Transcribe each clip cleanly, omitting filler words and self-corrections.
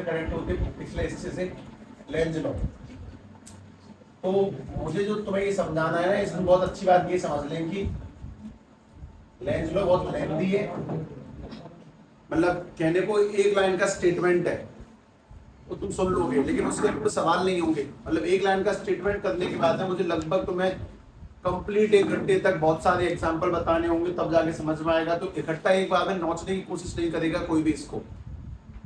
Connect होते हैं पिछले हिस्से से लेंस लॉ। तो मुझे जो तुम्हें ये समझाना है ना, इसमें बहुत अच्छी बात ये समझ लें कि लेंस लॉ बहुत लेंथी है, मतलब कहने को एक लाइन का स्टेटमेंट है तो तुम सुन लोगे, लेकिन उसके कोई सवाल नहीं होंगे। मतलब एक लाइन का स्टेटमेंट करने के बाद में मुझे लगभग तुम्हें कंप्लीट 1 घंटे तक बहुत सारे एग्जांपल बताने होंगे, तब जाके समझ में आएगा। तो इकट्ठा एक बार में नोचने की कोशिश नहीं करेगा कोई भी इसको,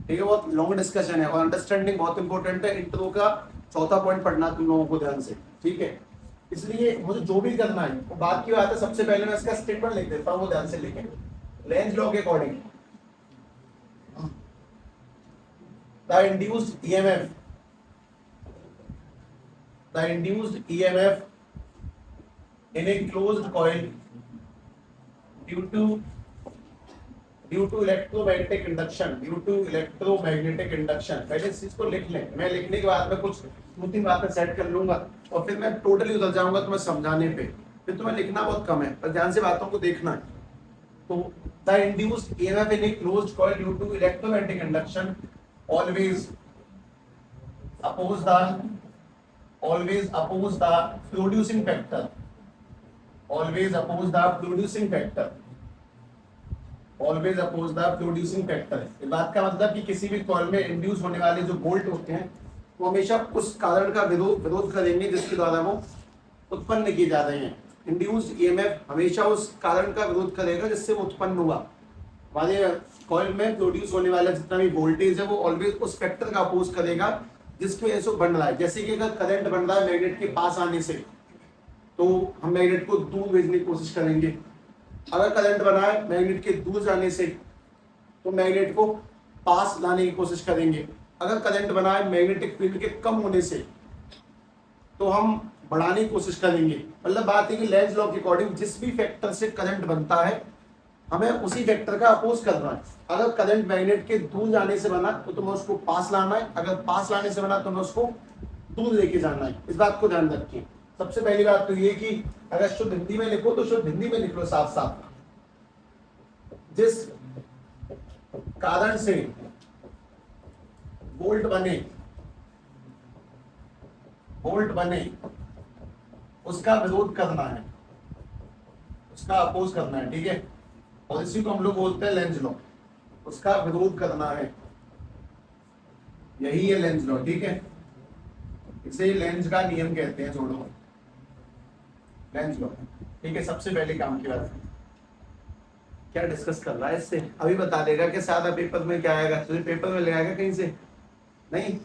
ठीक है। बहुत लॉन्ग डिस्कशन है और अंडरस्टैंडिंग बहुत इंपॉर्टेंट है। इंट्रो का चौथा पॉइंट पढ़ना तुम लोगों को ध्यान से, ठीक है। इसलिए मुझे जो भी करना है वो बात की बात है, सबसे पहले मैं इसका स्टेटमेंट लिख देता हूँ, वो ध्यान से लिखें। लेंज लॉ के according the induced EMF in a closed coil due to electromagnetic induction, पहले इस चीज को लिख लें। मैं लिखने के बाद में कुछ 2-3 बातें सेट कर लूंगा और फिर मैं टोटली उतर जाऊंगा तुम्हें समझाने पे। फिर तुम्हें लिखना बहुत कम है, पर ध्यान से बातों को देखना है। तो the induced EMF in a closed coil due to electromagnetic induction always oppose the producing factor, इस बात का मतलब कि किसी भी कॉइल में इंड्यूस होने वाले जो वोल्ट होते हैं वो हमेशा उस कारण का विरोध करेंगे जिसके द्वारा वो उत्पन्न किए जा रहे हैं। इंड्यूस्ड ईएमएफ हमेशा उस कारण का विरोध करेगा जिससे वो उत्पन्न हुआ। हमारे कॉइल में प्रोड्यूस होने वाला जितना भी वोल्टेज है वो ऑलवेज उस फैक्टर का अपोज करेगा जिसकी वजह से बन रहा है। जैसे कि अगर करंट बन रहा है मैग्नेट के पास आने से, तो हम मैग्नेट को दूर भेजने की कोशिश करेंगे। अगर करंट बना है मैग्नेट के दूर जाने से, तो मैग्नेट को पास लाने की कोशिश करेंगे। अगर करंट बना है मैग्नेटिक फील्ड के कम होने से, तो हम बढ़ाने की कोशिश करेंगे। मतलब बात है कि लेंज लॉ के अकॉर्डिंग जिस भी फैक्टर से करंट बनता है हमें उसी फैक्टर का अपोज करना है। अगर करंट मैग्नेट के दूर जाने से बना तो तुम्हें उसको पास लाना है, अगर पास लाने से बना तो तुम्हें उसको दूर लेके जाना है। इस बात को ध्यान रखिए। सबसे पहली बात तो ये कि अगर शुद्ध हिंदी में लिखो तो शुद्ध हिंदी में लिख लो साफ साफ। जिस कारण से वोल्ट बने उसका विरोध करना है, उसका अपोज करना है, ठीक है। और इसी को हम लोग बोलते हैं लेंज लॉ, उसका विरोध करना है, यही है लेंज लॉ, ठीक है। इसे लेंज का नियम कहते हैं, जोड़ो लेंज लॉ, ठीक है। सबसे पहले काम की बात क्या डिस्कस कर रहा है इससे अभी बता देगा कि सादा पेपर में क्या आएगा, तुझे पेपर में ले आएगा कहीं से नहीं,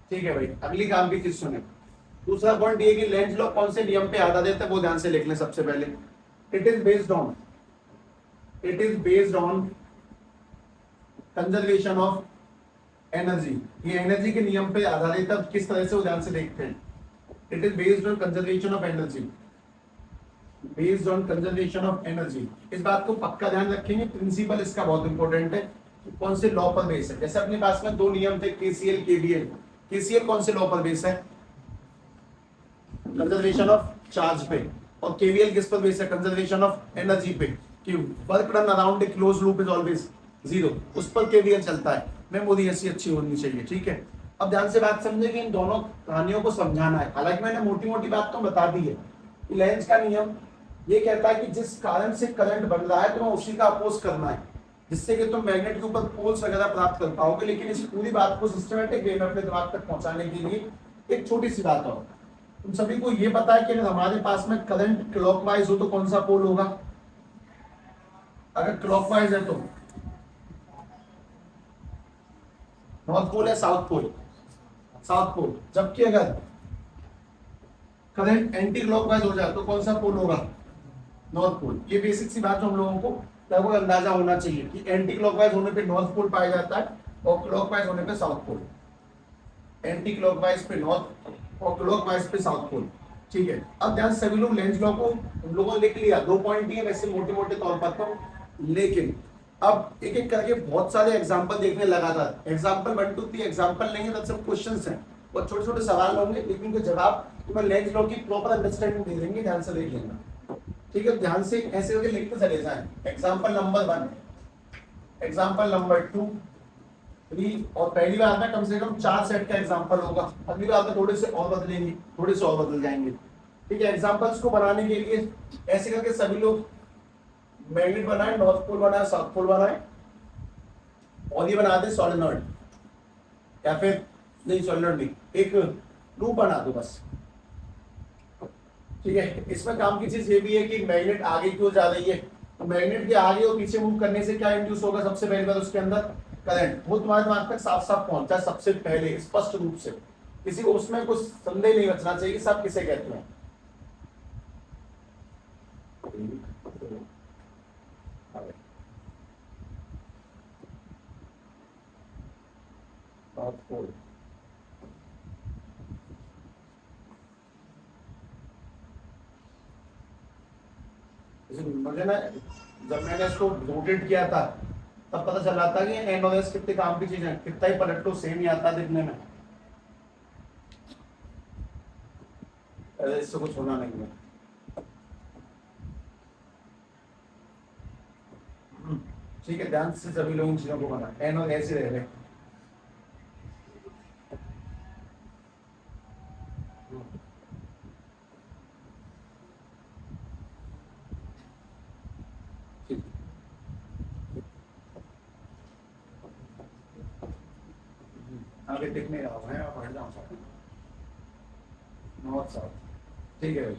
ठीक है भाई। अगली काम की चीज सुने। दूसरा पॉइंट ये कि लेंज लॉ कौन से नियम पे आधारित है वो ध्यान से लिख लें। सबसे पहले it is based on conservation of energy. ये एनर्जी के नियम पे आधारित है। किस तरह से वो ध्यान से देखते हैं। It is based on conservation of energy, इस बात को पक्का ध्यान रखेंगे। प्रिंसिपल इसका बहुत इंपॉर्टेंट है, कौन से लॉ पर बेस है। जैसे अपने पास में 2 नियम थे, केसीएल केवीएल। केसीएल कौन से लॉ पर बेस है, कंजर्वेशन ऑफ चार्ज पे, और केवीएल किस पर बेस है, कंजर्वेशन ऑफ एनर्जी पे, कि work done around a close loop is always 0, उस पर केवीएल चलता है। मेमोरी ऐसी अच्छी होनी चाहिए, ठीक है। अब ध्यान से बात समझे कि इन दोनों कहानियों को समझाना है। हालांकि मैंने मोटी मोटी बात तो बता दी है कि लेंज का नियम ये कहता है कि जिस कारण से करंट बन रहा है तो उसी का अपोज करना है, जिससे कि तुम मैग्नेट के ऊपर पोल्स वगैरह प्राप्त कर पाओगे। लेकिन इस पूरी बात को सिस्टमेटिक वे में अपने दिमाग तक पहुंचाने के लिए एक छोटी सी बात और, तुम सभी को ये पता है कि अगर हमारे पास में करंट क्लॉकवाइज हो तो कौन सा पोल होगा। अगर क्लॉकवाइज है तो नॉर्थ पोल है, साउथ पोल, जबकि अगर करंट एंटी क्लॉकवाइज हो जाए तो कौन सा पोल होगा, नॉर्थ पोल। ये बेसिक सी बात हम लोगों को लगभग अंदाजा होना चाहिए कि एंटी क्लॉकवाइज होने पे नॉर्थ पोल पाया जाता है और क्लॉकवाइज होने पे साउथ पोल। एंटी क्लॉकवाइज पे नॉर्थ और क्लॉकवाइज पे साउथ पोल, ठीक है। अब ध्यान सभी लोग लेंज लॉ को हम लोगों ने लिख लिया, 2 पॉइंट दिए वैसे मोटे मोटे तौर पर तो, लेकिन अब एक एक करके बहुत सारे एग्जांपल देखने लगा था। एग्जांपल 1 2 3 एग्जांपल नहीं है, तब सब क्वेश्चंस हैं और छोटे छोटे सवाल होंगे, लेकिन उनके जवाब तुम्हें लेंज लॉ की प्रॉपर अंडरस्टैंडिंग दे देंगे। ध्यान से देख लेना, ठीक है। ध्यान से ऐसे करके लिखते चले जाएं। एग्जांपल नंबर 1, एग्जाम्पल नंबर 2, 3 और पहली बार में कम से कम 4 सेट का एग्जाम्पल होगा, अगली बार में थोड़े से और बदलेंगे, थोड़े से और बदल जाएंगे। ठीक है, एग्जाम्पल्स को बनाने के लिए ऐसे करके सभी लोग मैग्नेट बनाए, नॉर्थ पोल बनाए, साउथ पोल बनाए और ये बना दे सोलेनॉइड, या फिर नहीं सोलेनॉइड नहीं, एक लूप बना दो बस। ठीक है, इसमें काम की चीज ये भी है कि मैग्नेट आगे क्यों जा रही है, तो मैग्नेट के आगे और पीछे मूव करने से क्या इंड्यूस होगा, सबसे पहली बात उसके अंदर करंट, वो तुम्हारे दिमाग तक साफ साफ पहुंचा सबसे पहले स्पष्ट रूप से, किसी को उसमें कुछ संदेह नहीं बचना चाहिए कि सब किसे कहते हैं। मुझे ना जब मैंने इसको रोटेट किया था तब पता चला था कि एन और एस कितने काम की चीजें, कितना ही पलट लो सेम ही आता दिखने में, इससे कुछ होना नहीं है। ठीक है, ध्यान से सभी लोग इन चीजों को बना, एन और एस ही रह रहे। आगे दिख नहीं रहा है, आप हट जाओ नॉर्थ साउथ। ठीक है भाई,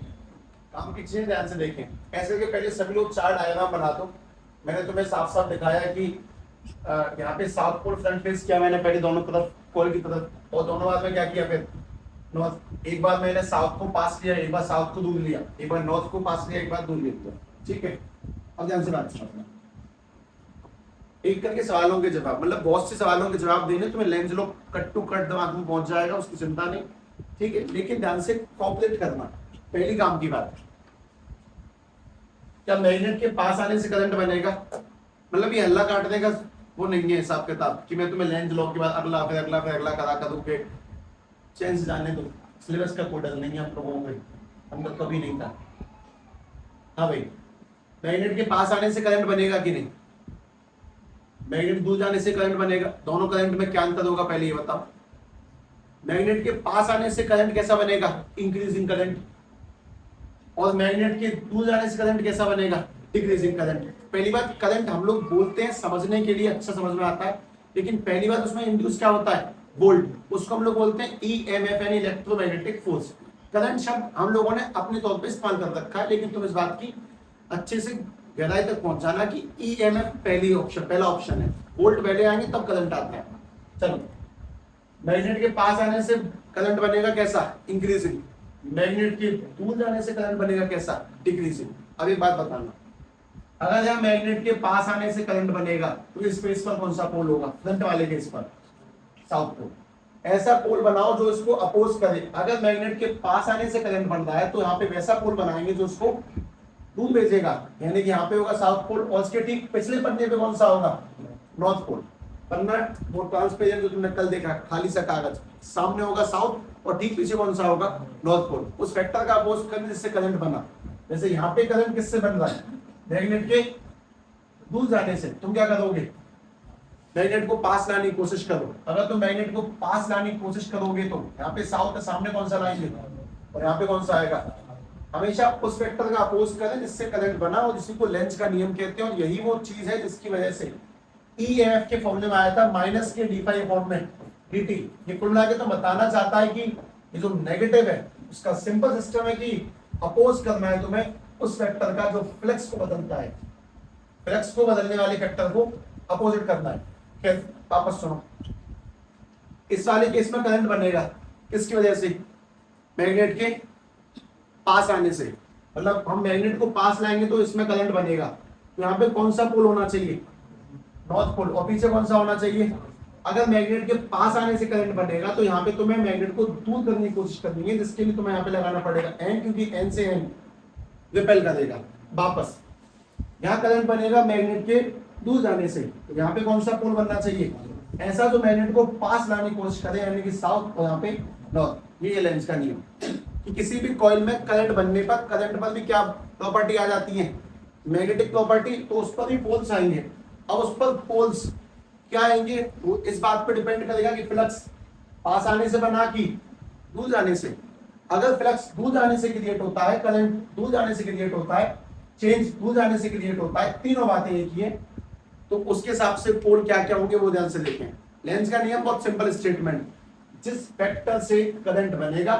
काम की चीजें ध्यान से देखें, ऐसे के पहले सभी लोग 4 डायग्राम बना दो। मैंने तुम्हें साफ साफ दिखाया कि यहाँ पे साउथ पोल फ्रंट फेस किया मैंने पहले दोनों तरफ पोल की तरफ, और दोनों बार में क्या किया फिर नॉर्थ, एक बार मैंने साउथ को पास लिया, एक बार साउथ को दूर लिया, एक बार नॉर्थ को पास लिया, एक बार दूर लिया। ठीक है, अब ध्यान से बात समझना, एक करके सवालों के जवाब, मतलब बहुत से सवालों के जवाब देने, तुम्हें Lenz law cut to cut दिमाग में पहुंच जाएगा, उसकी चिंता नहीं। ठीक है, लेकिन ध्यान से कॉपरेट करना। पहली काम की बात, क्या मैग्नेट के पास आने से करंट बनेगा, मतलब ये हल्ला काटने का वो नहीं है हिसाब किताब कि मैं तुम्हें लेंस लॉ के बाद अगला फिर अगला फिर अगला करा कर दूंगे, चेंज जाने दो, सिलेबस का कोई डर नहीं है आप लोगों में, हम लोग कभी नहीं था। हाँ भाई, मैग्नेट के पास आने से करंट बनेगा कि नहीं, मैग्नेट दूर जाने से करंट बनेगा, दोनों करंट में क्या अंतर होगा पहले ये बताओ। मैग्नेट के पास आने से करंट कैसा बनेगा, इंक्रीजिंग करंट, और मैग्नेट के दूर जाने से करंट कैसा बनेगा, डिक्रीजिंग करंट। पहली बात, करंट हम लोग बोलते हैं समझने के लिए, अच्छा समझ में आता है, लेकिन पहली बात उसमें इंड्यूस क्या होता है, वोल्ट, उसको हम लोग बोलते हैं ईएमएफ यानी इलेक्ट्रोमैग्नेटिक फोर्स। करंट शब्द हम लोगों ने अपने तौर पे इस्तेमाल कर रखा है, लेकिन तुम इस बात की अच्छे से गहराई तक पहुंचाना कि ईएमएफ पहला ऑप्शन है, वोल्ट पहले आएंगे तब करंट आता है। चलो, मैग्नेट के पास आने से करंट बनेगा कैसा, इंक्रीजिंग, मैग्नेट के दूर जाने से करंट बनेगा कैसा, डिक्रीजिंग। अब एक बात बताना, अगर यहाँ मैग्नेट के पास आने से करंट बनेगा तो इस फेस पर कौन सा पोल होगा, फ्रंट वाले फेस पर साउथ पोल। ऐसा पोल बनाओ जो इसको अपोज करे, अगर मैग्नेट के पास आने से करंट बन रहा है तो यहाँ पे वैसा पोल बनाएंगे जो उसको दूर भेजेगा, यानी कि यहाँ पे होगा साउथ पोल, और उसके ठीक पिछले पन्ने पे कौन सा होगा, नॉर्थ पोल। पन्ना वो ट्रांसपेरेंट जो तुमने कल देखा खाली सा कागज, सामने होगा साउथ और ठीक पीछे कौन सा होगा, नॉर्थ पोल। उस वेक्टर का अपोज करने जिससे करंट बना, जैसे यहाँ पे करंट किससे बन रहा है, मैग्नेट के दूर जाने से। तुम क्या करोगे, मैग्नेट को पास लाने की कोशिश करो, अगर तुम मैग्नेट को पास लाने की कोशिश करोगे तो यहाँ पे साउथ के सामने कौन सा लाएंगे और यहाँ पे कौन सा आएगा। हमेशा उस वेक्टर का अपोज करें जिससे करंट बना, और जिसी को लेंज का नियम कहते हैं, और यही वो चीज है जिसकी वजह से ईएमएफ के फॉर्मूले में आया था माइनस के डी फाई अपॉन में dt। ये कुल मिला के तो बताना चाहता है कि ये जो नेगेटिव है उसका सिंपल सिस्टम है कि अपोज करना है तुम्हें उस वेक्टर का जो फ्लक्स को बदलता है, फ्लक्स को बदलने वाले वेक्टर को अपोजिट करना है। खैर वापस सुनो, इस वाले केस में करंट बनेगा किसकी वजह से, मैग्नेट के पास आने से, मतलब हम मैग्नेट को पास लाएंगे तो इसमें करंट बनेगा। तो यहाँ पे कौन सा पोल होना चाहिए, नॉर्थ पोल, और पीछे कौन सा होना चाहिए। अगर मैग्नेट के पास आने से करंट बनेगा तो यहाँ पे तुम्हें मैग्नेट को दूर करने की कोशिश करनी है, जिसके लिए तुम्हें यहाँ पे लगाना पड़ेगा एन, क्योंकि एन से एन रिपेल करेगा वापस। यहाँ करंट बनेगा मैग्नेट के दूर जाने से, तो यहाँ पे कौन सा पोल बनना चाहिए, ऐसा जो मैग्नेट को पास लाने की कोशिश करे, यानी कि साउथ, और यहाँ पे नॉर्थ। ये लेंस का नियम कि किसी भी कॉइल में करंट बनने पर, करंट पर भी क्या प्रॉपर्टी आ जाती है, मैग्नेटिक प्रॉपर्टी, तो उस पर भी पोल्स आएंगे। अब उस पर पोल्स क्या आएंगे, वो इस बात पर डिपेंड करेगा कि फ्लक्स पास आने से बना कि दूर जाने से। अगर फ्लक्स दूर जाने से क्रिएट होता है, करंट दूर जाने से क्रिएट होता है, चेंज दूर जाने से क्रिएट होता है, तीनों बातें एक ही है, तो उसके हिसाब से पोल क्या क्या होंगे वो ध्यान से देखें। लेंज का नियम बहुत सिंपल स्टेटमेंट, जिस वेक्टर से करंट बनेगा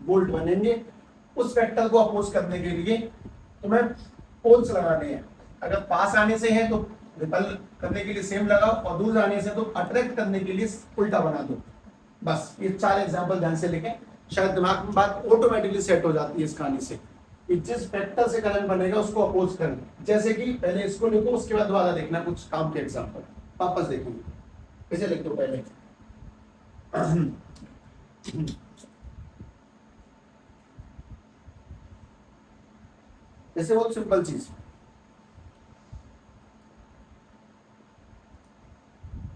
वोल्ट बनेंगे, उस वेक्टर को अपोज करने के लिए तुम्हें पोल्स लगाने हैं। अगर पास आने से है तो रिपल करने के लिए सेम लगाओ, और दूर जाने से तो अट्रैक्ट करने के लिए उल्टा बना दो। बस ये 4 एग्जांपल ध्यान से लिखें, शायद दिमाग में बात ऑटोमेटिकली सेट हो जाती है इस कहानी से। जिस वेक्टर से करंट बनेगा उसको अपोज करें। जैसे कि पहले इसको लिखो, उसके बाद दोबारा देखना कुछ काम के एग्जांपल, वापस देखेंगे। इसे लिख दो पहले। जैसे बहुत सिंपल चीज,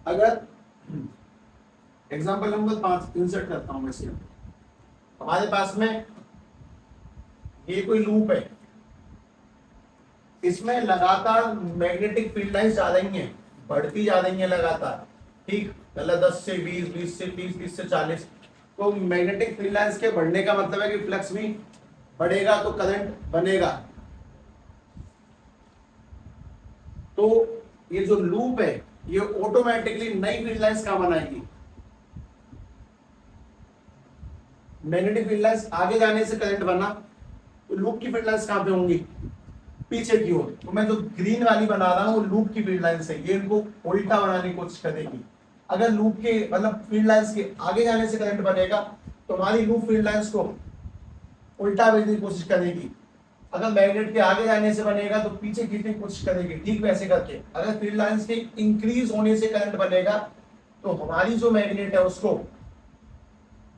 अगर एग्जांपल नंबर 5 इंसर्ट करता हूं मैं इसे। हमारे पास में ये कोई लूप है, इसमें लगातार मैग्नेटिक फील्ड लाइंस जा रही हैं, बढ़ती जा रही हैं लगातार, ठीक, मतलब 10 से 20, 20 से 30, 30 से 40। तो मैग्नेटिक फील्ड लाइंस के बढ़ने का मतलब है कि फ्लक्स भी बढ़ेगा तो करंट बनेगा। तो ये जो लूप है ये ऑटोमेटिकली नई फील्ड लाइंस कहां बनाएगी, मैग्नेटिक फील्ड लाइंस आगे जाने से करंट बना, तो लूप की फील्ड लाइंस कहां पे होंगी, पीछे की ओर। तो मैं जो ग्रीन वाली बना रहा हूं वो लूप की फील्ड लाइंस है, ये इनको उल्टा बनाने की कोशिश करेगी। अगर लूप के मतलब फील्ड लाइंस के आगे जाने से करंट बनेगा तो हमारी लूप फील्ड लाइंस को उल्टा भेजने की कोशिश करेगी। अगर मैग्नेट के आगे जाने से बनेगा तो पीछे खींचने की कोशिश करेगी, ठीक वैसे करके। अगर फील्ड लाइंस के इंक्रीज होने से करंट बनेगा तो हमारी जो मैग्नेट है उसको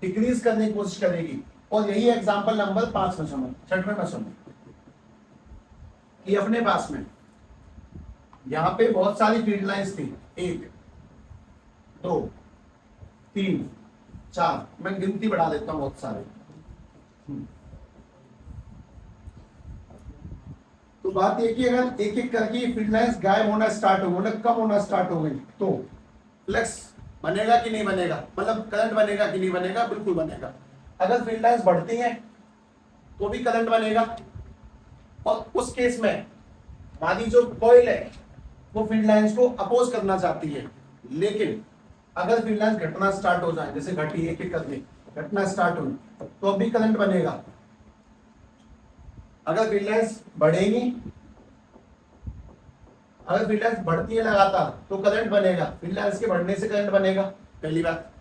डिक्रीज करने की कोशिश करेगी। और यही एग्जांपल नंबर 5 में सुनो, 6वें में सुनो कि अपने पास में यहां पे बहुत सारी फील्ड लाइंस थी, 1 2 3 4, मैं गिनती बढ़ा देता हूं, बहुत सारे। तो बात ये कि अगर एक एक करके फील्ड लाइंस गायब होना स्टार्ट हो गई, कम होना स्टार्ट हो गई, तो फ्लक्स बनेगा कि नहीं बनेगा, मतलब करंट बनेगा कि नहीं बनेगा, बिल्कुल बनेगा। अगर फील्ड लाइंस बढ़ती हैं तो भी करंट बनेगा, और उस केस में हमारी जो कॉइल है वो फील्ड लाइंस को अपोज करना चाहती है। लेकिन अगर फील्ड लाइंस घटना स्टार्ट हो जाए, जैसे घटी एक एक करके घटना स्टार्ट हुई, तो अभी करंट बनेगा। अगर फील्ड लाइंस बढ़ेगी, अगर फील्ड लाइंस बढ़ती है लगातार तो करंट बनेगा, फील्ड लाइंस के बढ़ने से करंट बनेगा, पहली बात।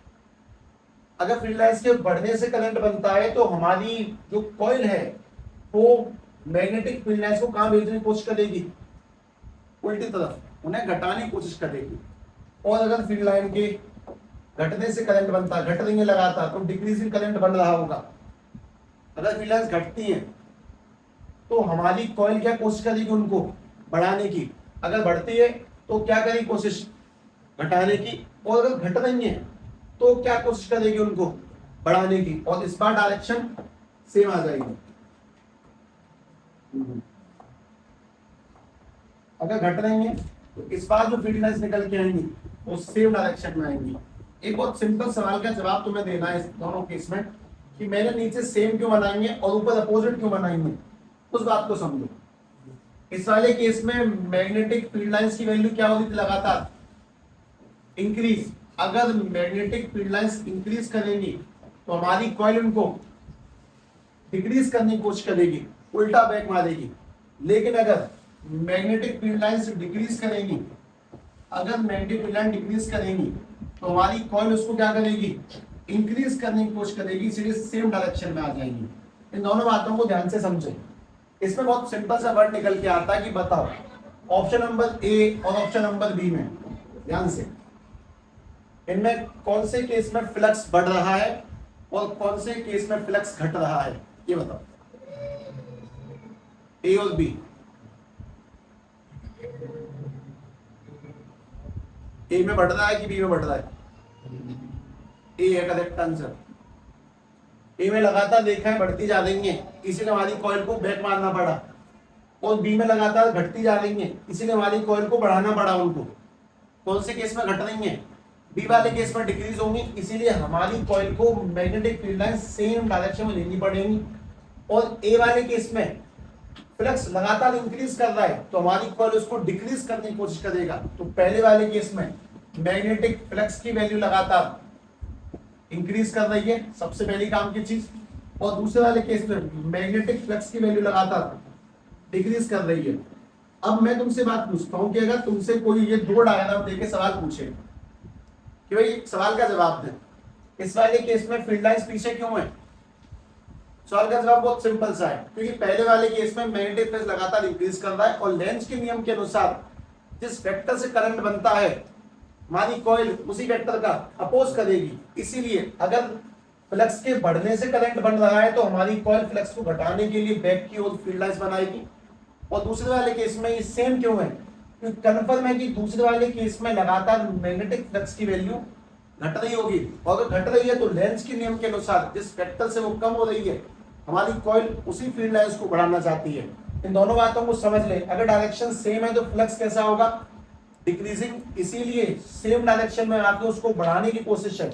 अगर फील्ड लाइंस के बढ़ने से करंट बनता है तो हमारी जो कॉइल है वो मैग्नेटिक फील्ड लाइंस को कहां भेजने की कोशिश करेगी, उल्टी तरफ, उन्हें घटाने की कोशिश करेगी। और अगर फील्ड लाइन के घटने से करंट बनता है, घट रही है लगातार, तो डिक्रीजिंग करंट बन रहा होगा। अगर फील्ड लाइंस घटती है तो हमारी कॉइल क्या कोशिश करेगी, उनको बढ़ाने की। अगर बढ़ती है तो क्या करेगी, कोशिश घटाने की। और अगर घट रही है तो क्या कोशिश करेगी, उनको बढ़ाने की। और इस बार डायरेक्शन सेम आ जाएगी। अगर घट रही है तो इस बार जो फील्ड लाइंस निकल के आएंगी वो सेम डायरेक्शन में आएंगी। एक बहुत सिंपल सवाल का जवाब तुम्हें देना है इस दोनों केस में, कि मैंने नीचे सेम क्यों बनाएंगे और ऊपर अपोजिट क्यों बनाएंगे, उस बात को समझो। इस वाले केस में मैग्नेटिक फील्ड लाइंस की वैल्यू क्या होगी, लगातार इंक्रीज। अगर मैग्नेटिक फील्ड लाइंस इंक्रीज करेंगी तो हमारी कॉइल उनको डिक्रीज करने की कोशिश करेगी, उल्टा बैक मारेगी। लेकिन अगर मैग्नेटिक फील्ड लाइंस डिक्रीज करेंगी, अगर मैग्नेटिक फील्ड लाइन डिक्रीज करेंगी तो हमारी कॉइल उसको क्या करेगी, इंक्रीज करने की कोशिश करेगी, सीधे सेम डायरेक्शन में आ जाएंगी। इन दोनों बातों को ध्यान से समझें। इसमें बहुत सिंपल सा वर्ड निकल के आता है कि बताओ ऑप्शन नंबर ए और ऑप्शन नंबर बी में, ध्यान से, इनमें कौन से केस में फ्लक्स बढ़ रहा है और कौन से केस में फ्लक्स घट रहा है, ये बताओ, ए और बी। ए में बढ़ रहा है कि बी में बढ़ रहा है, ए है करेक्ट आंसर। ए में लगातार देखा है बढ़ती जा रही है, इसीलिए हमारी कॉइल को बैक मारना पड़ा। और बी में लगातार घटती जा रही है, इसीलिए हमारी कॉइल को बढ़ाना पड़ा उनको। कौन से केस में घट रही है? बी वाले केस में डिक्रीज होंगी, इसीलिए हमारी कॉइल को magnetic field line same direction में लेनी पड़ेगी। और ए वाले केस में फ्लक्स लगातार इंक्रीज कर रहा है तो हमारी कॉइल उसको डिक्रीज करने की कोशिश करेगा। तो पहले वाले केस में मैग्नेटिक फ्लक्स की वैल्यू लगातार इंक्रीज कर रही है, सबसे पहली काम की चीज। और दूसरे वाले केस में मैग्नेटिक फ्लक्स की वैल्यू लगातार डिक्रीज कर रही है। अब मैं तुमसे बात पूछता हूं कि अगर तुमसे कोई ये दो डायग्राम देके सवाल पूछे कि भाई सवाल का जवाब दें, इस वाले केस में फील्ड लाइंस पीछे क्यों है? सवाल का जवाब बहुत सिंपल सा है, क्योंकि पहले वाले केस में मैग्नेटिक फ्लक्स लगातार इंक्रीज कर रहा है और लेंज के नियम के अनुसार जिस वेक्टर से करंट बनता है हमारी कॉइल उसी वेक्टर का अपोज करेगी। इसीलिए अगर फ्लक्स के बढ़ने से करंट बन रहा है तो हमारी कॉइल फ्लक्स को घटाने के लिए बैक की ओर फील्ड लाइंस बनाएगी। और दूसरे वाले केस में ये सेम क्यों है? क्योंकि कन्फर्म है कि दूसरे वाले केस में लगातार मैग्नेटिक फ्लक्स की वैल्यू घट रही होगी, और अगर घट रही है तो लेंज के नियम के अनुसार जिस वेक्टर से वो कम हो रही है हमारी कॉइल उसी फील्ड लाइंस को बढ़ाना चाहती है। इन दोनों बातों को समझ ले। अगर डायरेक्शन सेम है तो फ्लक्स कैसा होगा? डिक्रीजिंग, इसीलिए सेम डायरेक्शन में आके उसको बढ़ाने की कोशिश है।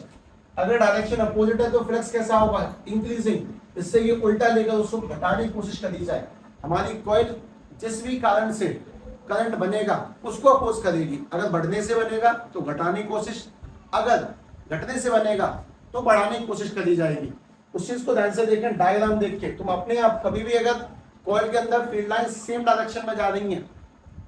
अगर डायरेक्शन अपोजिट है तो फ्लक्स कैसा होगा? इंक्रीजिंग, इससे ये उल्टा लेकर उसको घटाने की कोशिश करी जाए। हमारी कॉइल जिस भी कारण से करंट बनेगा उसको अपोज करेगी। अगर बढ़ने से बनेगा तो घटाने की कोशिश, अगर घटने से बनेगा तो बढ़ाने की कोशिश करी जाएगी। उस चीज को ध्यान से देखें, डायग्राम देख के तुम अपने आप कभी भी अगर कॉइल के अंदर फील्ड लाइन सेम डायरेक्शन में जा रही है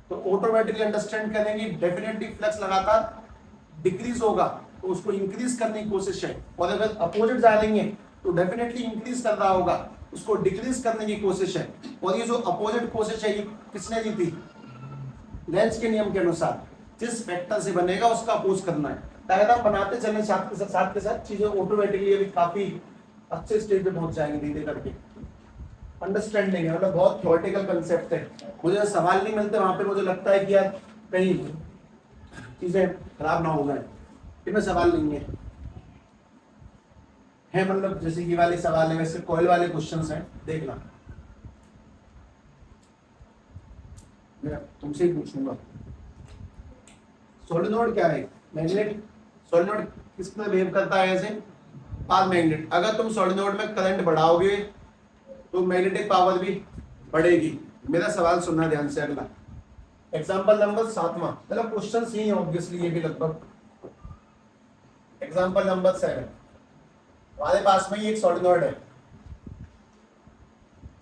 तो ऑटोमेटिकली अंडरस्टैंड करेंगे डेफिनेटली फ्लक्स लगातार डिक्रीज होगा, तो उसको इंक्रीज करने की कोशिश है। और अगर अपोजिट जा रही है तो डेफिनेटली इंक्रीज कर रहा होगा, उसको डिक्रीज करने की कोशिश है। और ये जो अपोजिट कोशिश है ये किसने दी थी? लेंज के नियम के अनुसार जिस वेक्टर से बनेगा उसका अपोज करना है। डायग्राम बनाते चलने साथ के साथ चीजें ऑटोमेटिकली अभी काफी अच्छे स्टेज पे पहुंच जाएंगे धीरे करके। अंडरस्टैंडिंग है, मतलब बहुत थ्योरेटिकल कंसेप्ट है। मुझे सवाल नहीं मिलते वहां पे, मुझे लगता है कि यार कहीं चीजें खराब ना हो जाए, इनमें सवाल नहीं है मतलब जैसे ये वाले सवाल है वैसे कॉइल वाले क्वेश्चंस हैं, देखना मैं तुमसे ही पूछूंगा। सोलेनोइड क्या है? मैग्नेट। सोलेनोइड किस तरह बिहेव करता है? ऐसे पावर मैग्नेट। अगर तुम सोलेनोइड में करंट बढ़ाओगे तो मैग्नेटिक पावर भी बढ़ेगी। मेरा सवाल सुनना ध्यान से। अगला एग्जांपल नंबर 7वां, मतलब क्वेश्चन ही है ऑब्वियसली ये भी लगभग। एग्जांपल नंबर 7, हमारे पास में ये एक सोलेनोइड है,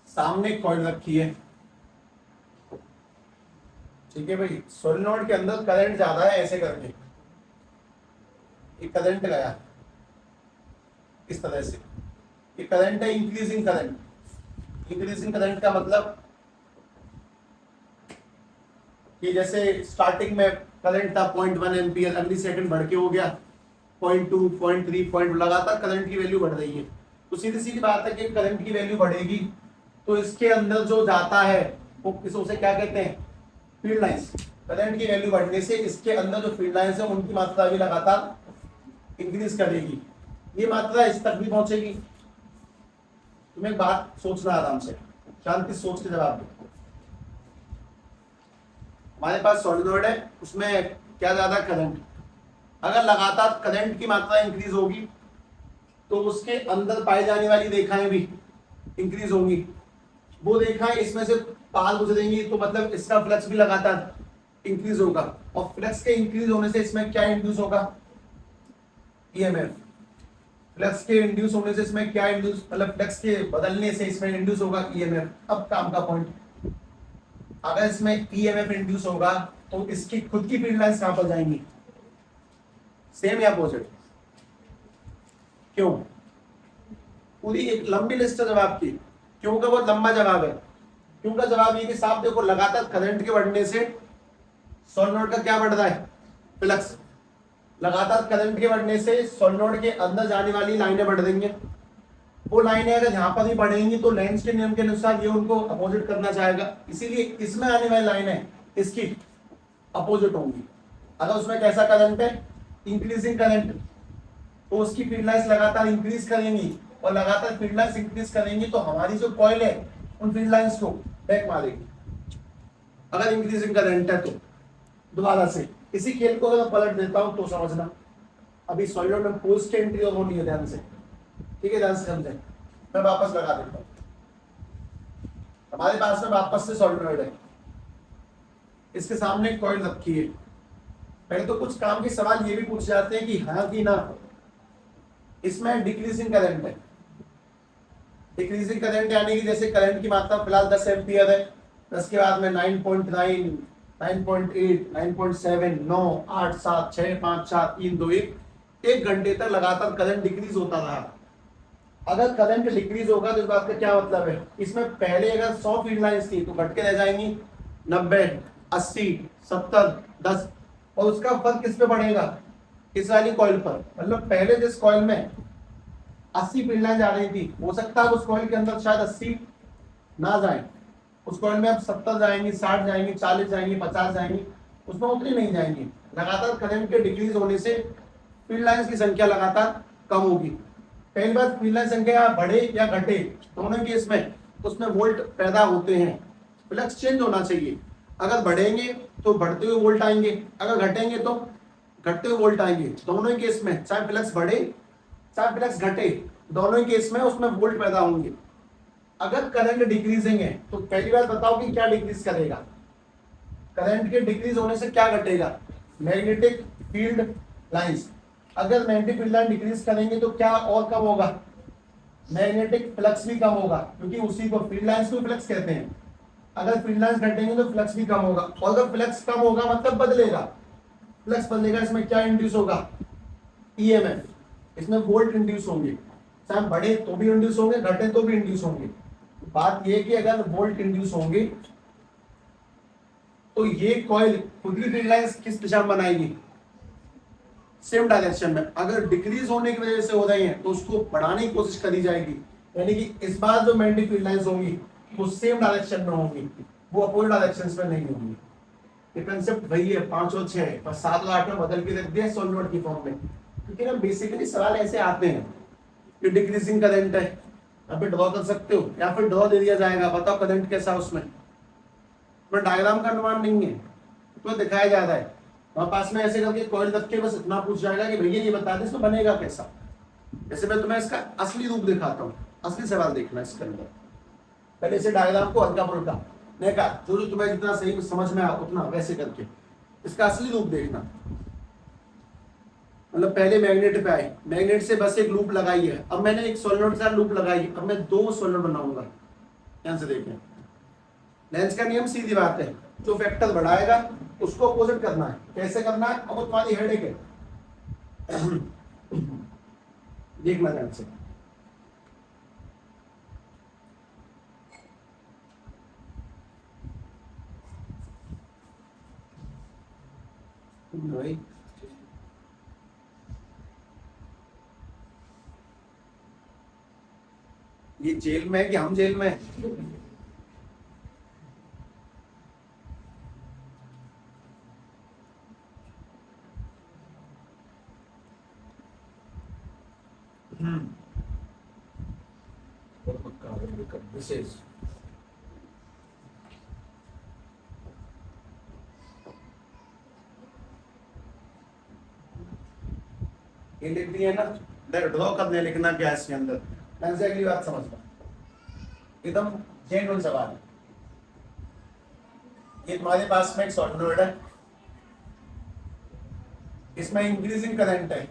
सामने एक कॉइल रखी है, ठीक है भाई। सोलेनोइड के अंदर करंट ज्यादा है, ऐसे करके ये करंट गया इस तरह से, ये करंट है इंक्रीजिंग करंट। इंक्रीजिंग करंट का मतलब कि जैसे स्टार्टिंग में करंट था 0.1 एम्पियर, अगली सेकंड बढ़ के हो गया 0.2, 0.3, 0. लगातार करंट की वैल्यू बढ़ रही है। तो सीधी सीधी बात है कि करंट की वैल्यू बढ़ेगी तो इसके अंदर जो जाता है वो उसे क्या कहते हैं? Field lines. करंट की वैल्यू बढ़ने से इसके अंदर जो फील्ड लाइंस है उनकी मात्रा भी लगातार इंक्रीज करेगी। ये मात्रा इस तक भी पहुंचेगी। तुम्हें एक बात सोचना आराम से, शांति सोच के जवाब दो। हमारे पास सोलेनोइड है, उसमें क्या ज्यादा करंट, अगर लगातार करंट की मात्रा इंक्रीज होगी तो उसके अंदर पाई जाने वाली रेखाएं भी इंक्रीज होंगी। वो रेखाएं इसमें से पार गुजरेंगी तो मतलब इसका फ्लक्स भी लगातार इंक्रीज होगा। और फ्लक्स के इंक्रीज होने से इसमें क्या इंड्यूस होगा? ईएमएफ। फ्लक्स के इंड्यूस होने से इसमें क्या इंड्यूस, मतलब फ्लक्स के बदलने से इसमें इंड्यूस होगा ईएमएफ। अब काम का पॉइंट, अगर इसमें ईएमएफ इंड्यूस होगा तो इसकी खुद की फील्ड लाइंस कहां पर जाएंगी? सेम या अपोजिट? क्यों? पूरी एक लंबी लिस्ट है जवाब की। क्यों का बहुत लंबा जवाब है। क्यों का जवाब ये कि साहब देखो लगातार करंट के बढ़ने से सोलेनोइड का क्या बढ़ रहा है? फ्लक्स। लगातार करंट के बढ़ने से सोलेनोइड के अंदर जाने वाली लाइनें बढ़ रही हैं। वो लाइनें अगर यहाँ पर ही बढ़ेंगी तो लेंज के नियम के अनुसार ये उनको अपोजिट करना चाहेगा, इसीलिए इसमें आने वाली लाइनें इसकी अपोजिट होंगी। अगर उसमें कैसा करंट है? इंक्रीजिंग करंट, तो उसकी फील्ड लाइंस लगातार इंक्रीज करेंगी और लगातार फील्ड लाइंस इंक्रीज करेंगी तो हमारी जो कॉइल है उन फील्ड लाइंस को बैक मारेगी। अगर इंक्रीजिंग करंट है तो दोबारा से इसी खेल को अगर पलट देता हूं तो समझना, अभी सॉलिड में पोस्ट एंट्री और होनी है, ध्यान से, ठीक है, ध्यान से समझें। मैं वापस लगा देता हूं, हमारे पास में वापस से सॉलिड है, इसके सामने एक कॉइल रखी है। पहले तो कुछ काम के सवाल ये भी पूछ जाते हैं कि हाँ कि ना, इसमें डिक्रीजिंग करंट है। डिक्रीजिंग करंट यानी कि जैसे करंट की मात्रा फिलहाल 10 एम्पियर है, 10 के बाद में 9.9, 9.8, 9.7, 9, 8, 7, 6, 5, 4, 3, 2, 1 घंटे तक लगातार करंट डिक्रीज होता रहा। अगर करंट डिक्रीज होगा तो इस बात का क्या मतलब है, इसमें पहले अगर 100 फील्ड लाइंस थी तो घट के रह जाएंगी 90, 80, 70, 10, और उसका फर्क किस पे पड़ेगा, इस वाली कॉइल पर। मतलब पहले जिस कॉइल में 80 फील्ड लाइन जा रही थी, हो सकता है उस कॉइल के अंदर शायद 80 ना जाए, उस कॉइल में अब 70 जाएंगी, 60 जाएंगी, 40 जाएंगी, 50 जाएंगी, उसमें उतनी नहीं जाएंगी। लगातार करंट के डिक्रीज होने से फील्ड लाइंस की संख्या लगातार कम होगी। पहली बात, फील्ड लाइन संख्या बढ़े या घटे दोनों केस में उसमें वोल्ट पैदा होते हैं, फ्लक्स चेंज होना चाहिए। अगर बढ़ेंगे तो बढ़ते हुए वोल्ट आएंगे, अगर घटेंगे तो घटते हुए वोल्ट आएंगे। दोनों ही केस में चाहे फ्लक्स बढ़े चाहे फ्लक्स घटे, दोनों ही केस में उसमें वोल्ट पैदा होंगे। अगर करंट डिक्रीजिंग है तो पहली बात बताओ कि क्या डिक्रीज करेगा, करंट के डिक्रीज होने से क्या घटेगा, मैग्नेटिक फील्ड लाइंस। अगर मैग्नेटिक फील्ड लाइन डिक्रीज करेंगे तो क्या और कम होगा, मैग्नेटिक फ्लक्स भी कम होगा, क्योंकि उसी को फील्ड लाइंस को फ्लक्स कहते हैं। अगर फील्ड लाइंस घटेंगे तो फ्लक्स भी कम होगा, और अगर फ्लक्स कम होगा मतलब बदलेगा, फ्लक्स बदलेगा, इसमें क्या इंड्यूस होगा, ईएमएफ, इसमें वोल्ट इंड्यूस होंगे, चाहे बढ़े तो भी इंड्यूस होंगे, घटे तो भी इंड्यूस होंगे। बात यह कि अगर वोल्ट इंड्यूस होंगे तो ये कॉइल खुद की फील्ड लाइंस किस दिशा में बनाएगी, सेम डायरेक्शन में। अगर डिक्रीज होने की वजह से हो रही है तो उसको बढ़ाने की कोशिश करी जाएगी, यानी कि इस बार जो मैग्नेटिक फील्ड लाइंस होंगी वो सेम डायरेक्शन में होंगी, वो अपोजिट डायरेक्शंस में नहीं होंगी। ये कंसेप्ट वही है 5 और 6 पर 7 और 8 में बदल के रख दिया सॉलिड की फॉर्म में, क्योंकि ना बेसिकली सवाल ऐसे आते हैं कि डिक्रीजिंग करंट है, अभी ड्रॉ कर सकते हो या फिर ड्रॉ दे दिया जाएगा, बताओ करंट कैसा उसमें, डायग्राम का अनुमान नहीं है तो दिखाया जा रहा है, वहां पास में ऐसे करके कॉइल रख के बस इतना पूछ जाएगा कि भैया ये बता दे इसमें बनेगा कैसा। जैसे मैं तुम्हें इसका असली रूप दिखाता हूँ, असली सवाल देखना इसके अंदर, पहले से डायग्राम को हल्का फुल्का नहीं कहा, जो जो तुम्हें जितना सही समझ में आ उतना वैसे करके इसका असली रूप देखना। मतलब पहले मैग्नेट पे आए, मैग्नेट से बस एक लूप लगाई है, अब मैंने एक सोलेनोइड का लूप लगाई, अब मैं 2 सोलेनोइड बनाऊंगा। ध्यान से देखें, लेंस का नियम सीधी बात है, जो फैक्टर बढ़ाएगा उसको अपोजिट करना है, कैसे करना है अब तुम्हारी हेडेक है। देखना ध्यान से, भाई ये जेल में है कि हम जेल में है? विशेष ये लिख दिया ना, ड्रॉ करने लिखना क्या है इसके अंदर, ध्यान से अगली बात समझना, एकदम जेन्युइन सवाल है। ये तुम्हारे पास में एक सॉलिनॉइड है, इसमें इंक्रीजिंग करंट है,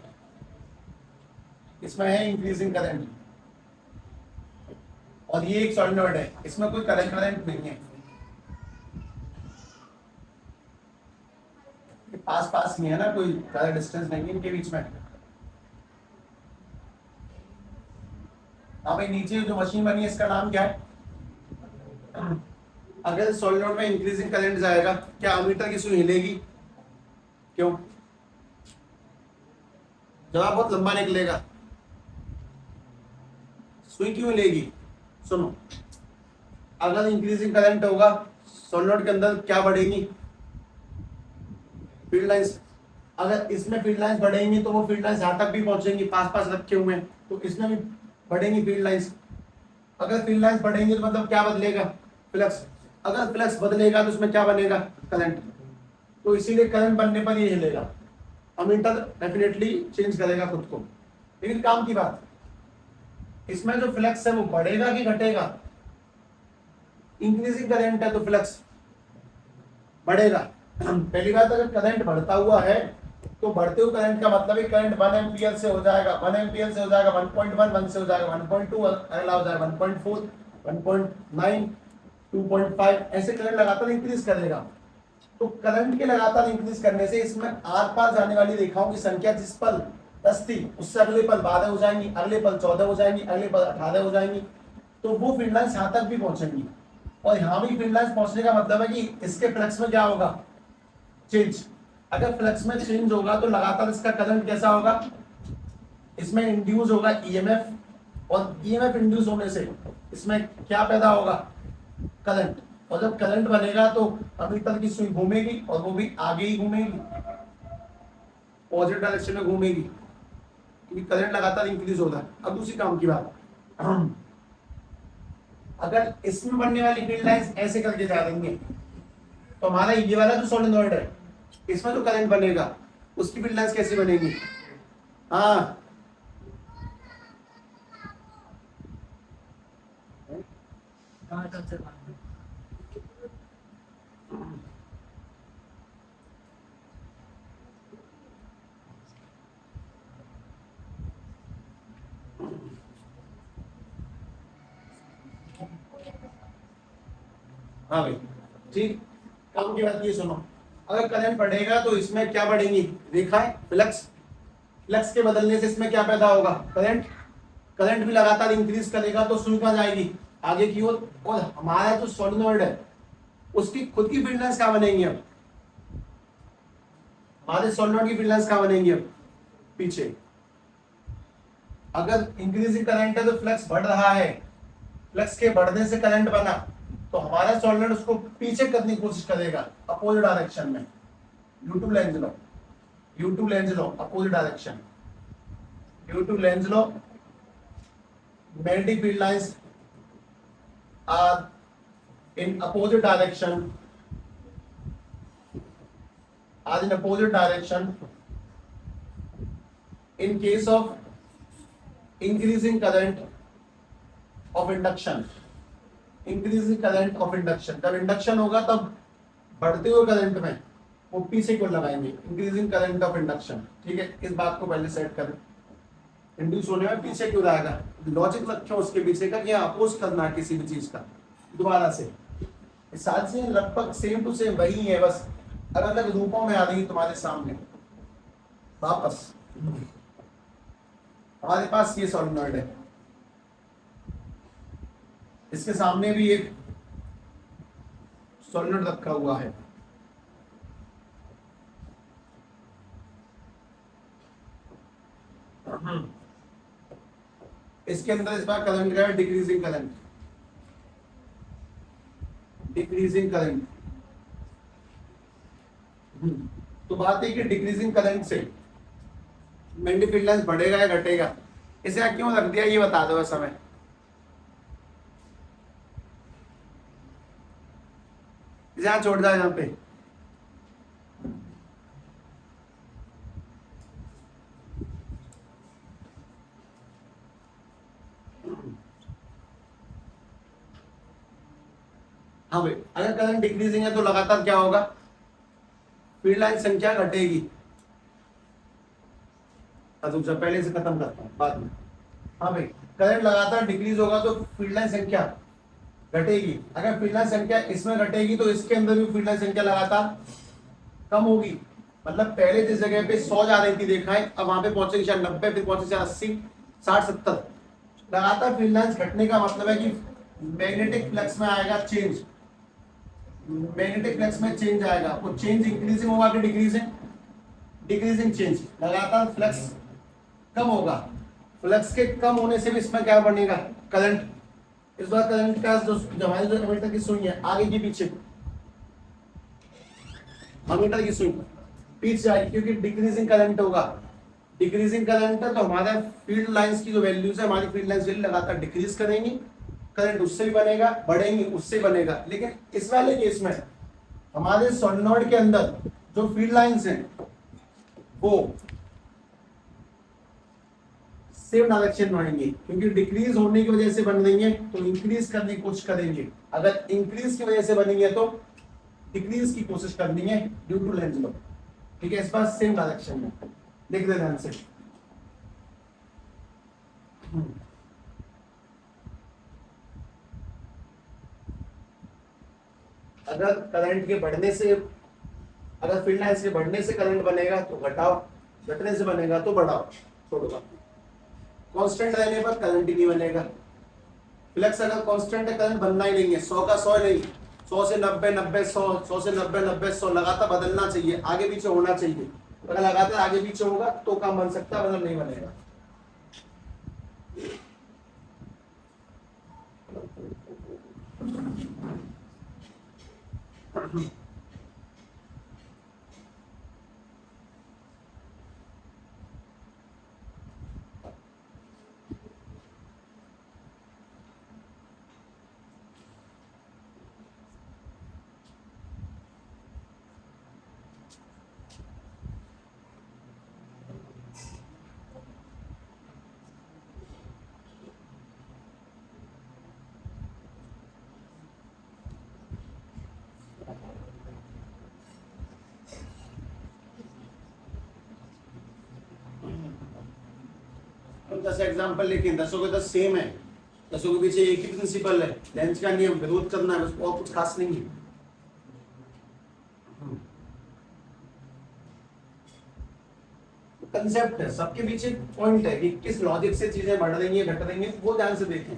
इसमें है इंक्रीजिंग करंट, और ये एक सॉलिनॉइड है, इसमें कोई करंट नहीं है, पास पास नहीं है ना, कोई ज्यादा डिस्टेंस नहीं है इनके बीच में। भाई नीचे जो मशीन बनी है इसका नाम क्या है? अगर सॉलिनॉइड में इंक्रीजिंग करंट जाएगा क्या अमीटर की सुई हिलेगी? क्यों? जवाब बहुत लंबा निकलेगा। सुई क्यों हिलेगी? सुनो, अगर इंक्रीजिंग करंट होगा सॉलिनॉइड के अंदर क्या बढ़ेगी? Field lines. अगर इसमें फील्ड लाइंस बढ़ेंगी तो वो फील्ड लाइंस यहां तक भी पहुंचेंगी, पास पास रखे हुए हैं, तो इसमें भी बढ़ेंगी फील्ड लाइंस। अगर फील्ड लाइंस बढ़ेंगी तो मतलब क्या बदलेगा? फ्लक्स। अगर फ्लक्स बदलेगा तो उसमें क्या बनेगा, करंट। तो इसीलिए करंट बनने पर ये हिलेगा, अमीटर डेफिनेटली चेंज करेगा खुद को। लेकिन काम की बात, इसमें जो फ्लक्स है वो बढ़ेगा कि घटेगा? इंक्रीजिंग करंट है तो फ्लक्स बढ़ेगा। पहली बात, अगर करंट बढ़ता हुआ है तो बढ़ते हुए करंट का मतलब है करंट 1 एम्पियर से हो जाएगा, 1 एम्पियर से हो जाएगा 1.1, 1 से हो जाएगा 1.2, अगला हो जाएगा 1.4, 1.9, 2.5, ऐसे करंट लगातार इंक्रीज करेगा। तो करंट के लगातार इंक्रीज करने से इसमें आर पार जाने वाली रेखाओं की संख्या जिस पल 10 थी उससे अगले पल 12 हो जाएंगी, अगले पल 14 हो जाएंगी, अगले पल 18 हो जाएंगी। तो वो फील्ड लाइंस यहाँ तक भी पहुंचेंगी, और यहाँ भी फील्ड लाइंस पहुंचने का मतलब है कि इसके फ्लक्स में क्या होगा, चेंज। अगर फ्लक्स में चेंज होगा तो लगातार इसका करंट कैसा होगा, इसमें इंड्यूस होगा ईएमएफ, और ईएमएफ इंड्यूस होने से इसमें क्या पैदा होगा, करंट। और जब करंट बनेगा तो अमीटर की सुई घूमेगी और वो भी आगे ही घूमेगी, पॉजिटिव डायरेक्शन में घूमेगी, क्योंकि करंट लगातार इंक्रीज होता है। अब दूसरी काम की बात, अगर इसमें बनने वाली फील्ड लाइंस ऐसे करके जा देंगे तो हमारा ये वाला जो सोलेनॉइड है इसमें जो करंट बनेगा उसकी फील्ड लाइंस कैसे बनेगी? हाँ, हाँ भाई ठीक। काम की बात ये सुनो, अगर करंट बढ़ेगा तो इसमें क्या बढ़ेंगी, रेखाएं, फ्लक्स। फ्लक्स के बदलने से इसमें क्या पैदा होगा, करंट। करंट भी लगातार इंक्रीज करेगा तो सुई कहाँ जाएगी, आगे की ओर। और हमारा जो सोलेनॉइड है उसकी खुद की फील्ड लाइंस कहाँ बनेंगी, अब हमारे सोलेनॉइड की फील्ड लाइंस कहाँ बनेंगी, अब पीछे। अगर इंक्रीजिंग करंट है तो फ्लक्स बढ़ रहा है, फ्लक्स के बढ़ने से करंट बना, तो हमारा सोलेनॉइड उसको पीछे करने की कोशिश करेगा अपोजिट डायरेक्शन में, due to Lenz law. Due to Lenz law, opposite direction, due to Lenz law, magnetic field lines are in opposite direction, in case of increasing current of induction। Increasing current of induction, जब induction होगा तब बढ़ते हुए current में वो पीछे को लगाएंगे, इंक्रीजिंग करंट ऑफ इंडक्शन। ठीक है, इस बात को पहले सेट करें, इंड्यूस होने में पीछे क्यों रहेगा, लॉजिक रखें उसके पीछे का, क्या अपोज करना है किसी भी चीज का दोबारा से। इस साल से लगभग सेम टू सेम वही है, बस अलग अलग रूपों में आ रही है तुम्हारे सामने। वापस हमारे पास ये सोलेनॉइड है, इसके सामने भी एक सोलेनॉइड रखा हुआ है। इसके अंदर इस बार करंट क्या है, डिक्रीजिंग करंट, डिक्रीजिंग करंट। तो बात है कि डिक्रीजिंग करंट से मैग्नेटिक फील्ड लाइंस बढ़ेगा या घटेगा, इसे क्यों रख दिया ये बता दो बस हमें। इसे छोड़ जाए यहाँ पे, हाँ भाई, अगर करंट डिक्रीजिंग है तो लगातार क्या होगा, फील्ड लाइन संख्या घटेगी। अच्छा पहले से खत्म करता हूँ बाद में। हाँ भाई, करंट लगातार डिक्रीज होगा तो फील्ड लाइन संख्या घटेगी। अगर फील्ड लाइन संख्या इसमें घटेगी तो इसके अंदर भी फील्ड लाइन संख्या लगातार कम होगी। मतलब पहले जिस जगह पे 100 जा रही थी रेखाएं, अब वहां पे पहुंचेगी शायद 90, फिर पहुंचे 80, 60, 70। लगातार फील्ड लाइंस घटने का मतलब है कि मैग्नेटिक फ्लक्स में आएगा चेंज, मैग्नेटिक फ्लक्स में चेंज आएगा। वो चेंज इंक्रीजिंग होगा कि डिक्रीजिंग, डिक्रीजिंग चेंज। लगातार फ्लक्स कम होगा, फ्लक्स के कम होने से भी इसमें क्या बनेगा, करंट। इस बार करंट का जो हमारी जो एमीटर की सुई है आगे की पीछे, एमीटर की सुई पीछे जाएगी क्योंकि डिक्रीजिंग करंट होगा। डिक्रीजिंग करंट है तो हमारे फील्ड लाइंस की जो वैल्यूज है, हमारी फील्ड लाइंस वैल्यू लगातार डिक्रीज करेंगी। करंट उससे भी बनेगा, बढ़ेंगे उससे बनेगा। लेकिन इस वाले केस में हमारे सोलेनोइड के अंदर जो फील्ड लाइंस हैं वो सेम डायरेक्शन में आएंगे, क्योंकि डिक्रीज होने की वजह से बन रही है तो इंक्रीज करने की कोशिश करेंगे। अगर इंक्रीज की वजह से बनेंगे तो डिक्रीज की कोशिश करनी है ड्यू टू लेंज लॉ। ठीक है, इस बार सेम डायरेक्शन में लिख दे ध्यान से। अगर करंट के बढ़ने से, अगर फील्ड लाइंस के बढ़ने से करंट बनेगा तो घटाओ, घटने से बनेगा तो बढ़ाओ, छोड़ो बात। कांस्टेंट रहने पर करंट ही नहीं बनेगा। फ्लक्स अगर कांस्टेंट है करंट बनना ही नहीं है, 100 का 100 नहीं, 100 से 90 90 100, 100 से 90 90 100 लगातार बदलना चाहिए, आगे पीछे होना चाहिए। अगर लगातार आगे पीछे होगा तो काम बन सकता है, मतलब नहीं बनेगा। हम 10 एग्जाम्पल लेकिन 10 के 10 सेम है, 10 के पीछे एक ही प्रिंसिपल है, लेंस का नियम, विरोध करना है, उसको और कुछ खास नहीं है। कंसेप्ट है, सबके पीछे पॉइंट है कि किस लॉजिक से चीजें बढ़ रही हैं घट रही हैं, वो ध्यान से देखें।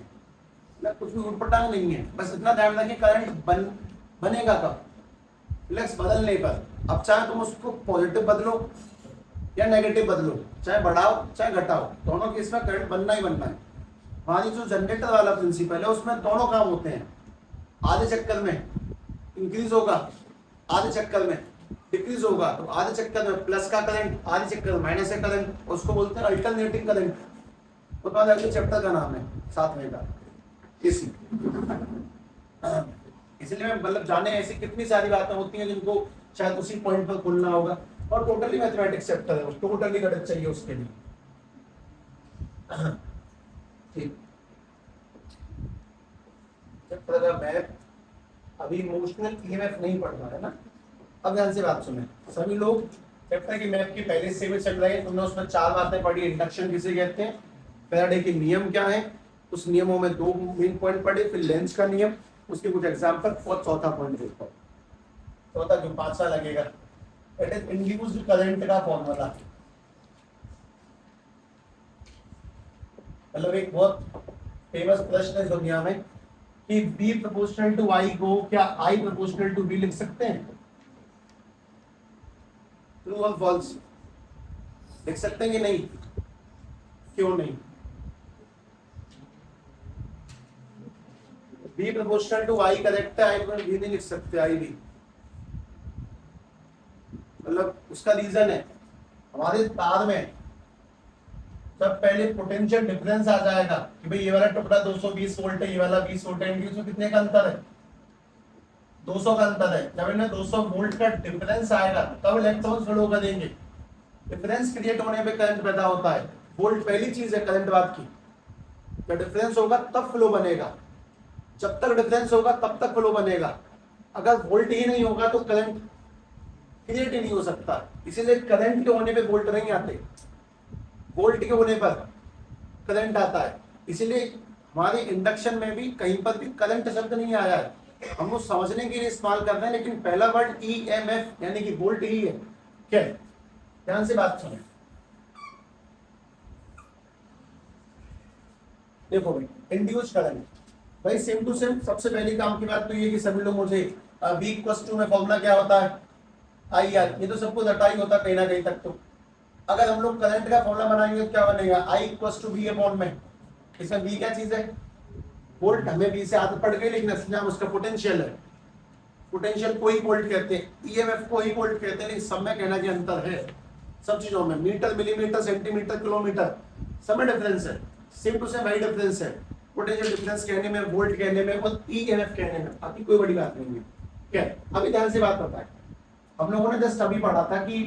कुछ भी उटपटांग नहीं है, बस इतना ध्यान रखें करंट बनेगा कब, फ्लक्स बदलने पर। अब चाहे तुम उसको पॉजिटिव बदलो या नेगेटिव बदलो, चाहे बढ़ाओ चाहे घटाओ, दोनों केस में करंट बनना ही बनना है। हमारी जो जनरेटर वाला प्रिंसिपल है उसमें दोनों काम होते हैं, आधे चक्कर में इंक्रीज होगा, आधे चक्कर में डिक्रीज होगा। तो आधे चक्कर में प्लस का करंट, आधे चक्कर में माइनस का करंट, उसको बोलते हैं अल्टरनेटिंग करंट। तो अगले चैप्टर का नाम है 7वें का इसी। इसलिए मैं मतलब जाने ऐसी कितनी सारी बातें होती हैं जिनको शायद उसी पॉइंट पर खोलना होगा, और टोटली मैथमेटिक्स चैप्टर है, टोटली गणित चाहिए उसके लिए। ठीक, चैप्टर का मैथ अभी इमोशनल ईएमएफ नहीं पढ़ रहा है ना। अब ध्यान से बात सुने, सभी लोग चैप्टर की मैथ की पहले से भी चल रहे हैं, तुमने उसमें 4 बातें पढ़ी। इंडक्शन किसे कहते हैं, फैराडे के नियम क्या है, उस नियमों में 2 मेन पॉइंट पढ़े, फिर लेंस का नियम, उसके कुछ एग्जांपल, और चौथा पॉइंट देखो, चौथा जो 5वां लगेगा, इट इज इंड्यूस्ड करंट का फॉर्मूला। मतलब एक बहुत फेमस प्रश्न है दुनिया में कि B प्रोपोर्शनल टू I को क्या I प्रोपोर्शनल टू B लिख सकते हैं? ट्रू और फॉल्स लिख सकते हैं कि नहीं? क्यों नहीं? B proportional to I correct है, I पर B नहीं लिख सकते, I भी। मतलब उसका रीजन है, हमारे तार में जब पहले पोटेंशियल डिफरेंस आ जाएगा कि भाई ये वाला टुकड़ा 220 वोल्ट है, ये वाला 20 वोल्ट है, इनके बीच में कितने का अंतर है? 200 का अंतर है। जब इन्हें 200 वोल्ट का डिफरेंस आएगा तब इलेक्ट्रॉन्स फ्लो करेंगे। डिफरेंस क्रिएट होने पे करंट पैदा होता है। वोल्ट पहली चीज है करंट बाद की। जब डिफरेंस होगा तब फ्लो बनेगा, जब तक डिफरेंस होगा तब तक फ्लो बनेगा। अगर वोल्ट ही नहीं होगा तो करंट क्रिएट ही नहीं हो सकता। इसीलिए करंट के होने पे वोल्ट नहीं आते, वोल्ट के होने पर करंट आता है। इसीलिए हमारे इंडक्शन में भी कहीं पर भी करंट शब्द नहीं आया है, हम वो समझने के लिए इस्तेमाल करते हैं, लेकिन पहला वर्ड ईएमएफ यानी कि वोल्ट ही है। क्या, ध्यान से बात सुने। देखो भाई, इंड्यूस करंट, भाई सेम टू सेम। सबसे पहली काम की बात तो ये कि सभी लोग मुझे V इक्वल्स टू में फॉर्मूला क्या होता है, आई आर, ये तो सबको रटा ही होता कहीं ना कहीं तक। तो अगर हम लोग करंट का फॉर्मूला बनाएंगे तो क्या बनेगा, I equals to V upon में। इसमें V क्या चीज है, वोल्ट। हमें V से आदत पड़ गई, लेकिन असली नाम उसका पोटेंशियल है। पोटेंशियल को ही वोल्ट कहते हैं, ईएमएफ को ही वोल्ट कहते हैं, लेकिन सब में कहना कि अंतर है सब चीजों में। मीटर, मिलीमीटर, सेंटीमीटर, किलोमीटर, सब में डिफरेंस है। सेम टू सेम वही डिफरेंस है। पोटेंशियल डिफरेंस कहने में, वोल्ट कहने में और ईएमएफ कहने में, बाकी कोई बड़ी बात नहीं है। क्या अभी ध्यान से बात बताए, हम लोगों ने जस्ट अभी पढ़ा था कि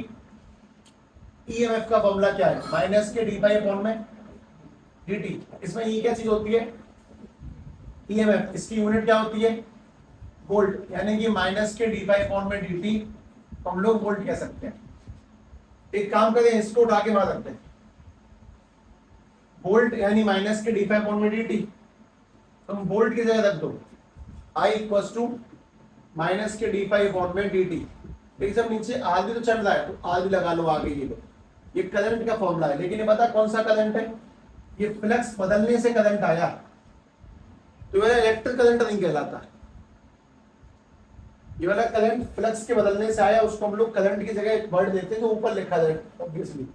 ईएमएफ का फॉर्मूला क्या है, माइनस के डी बाई अपॉन में dt। इसमें ये क्या चीज होती है, ईएमएफ, इसकी यूनिट क्या होती है, वोल्ट, यानी कि माइनस के डी बाई अपॉन में dt हम लोग वोल्ट कह सकते हैं। एक काम करें, इसको उठा के बात करते हैं, वोल्ट यानी माइनस के डी बाई अपॉन में dt, तुम वोल्ट की जगह रख दो I इक्वल्स टू माइनस के डी बाई अपॉन में dt। लेकिन जब नीचे आर भी तो चल रहा है तो आर भी लगा लो आगे, ये करंट का फॉर्मूला है, लेकिन ये पता कौन सा करंट है, ये फ्लक्स बदलने से करंट आया, तो ये इलेक्ट्रिक करंट नहीं कहलाता। ये वाला करंट फ्लक्स के बदलने से आया, उसको हम लोग करंट की जगह एक वर्ड देते हैं जो ऊपर लिखा है ऑब्वियसली,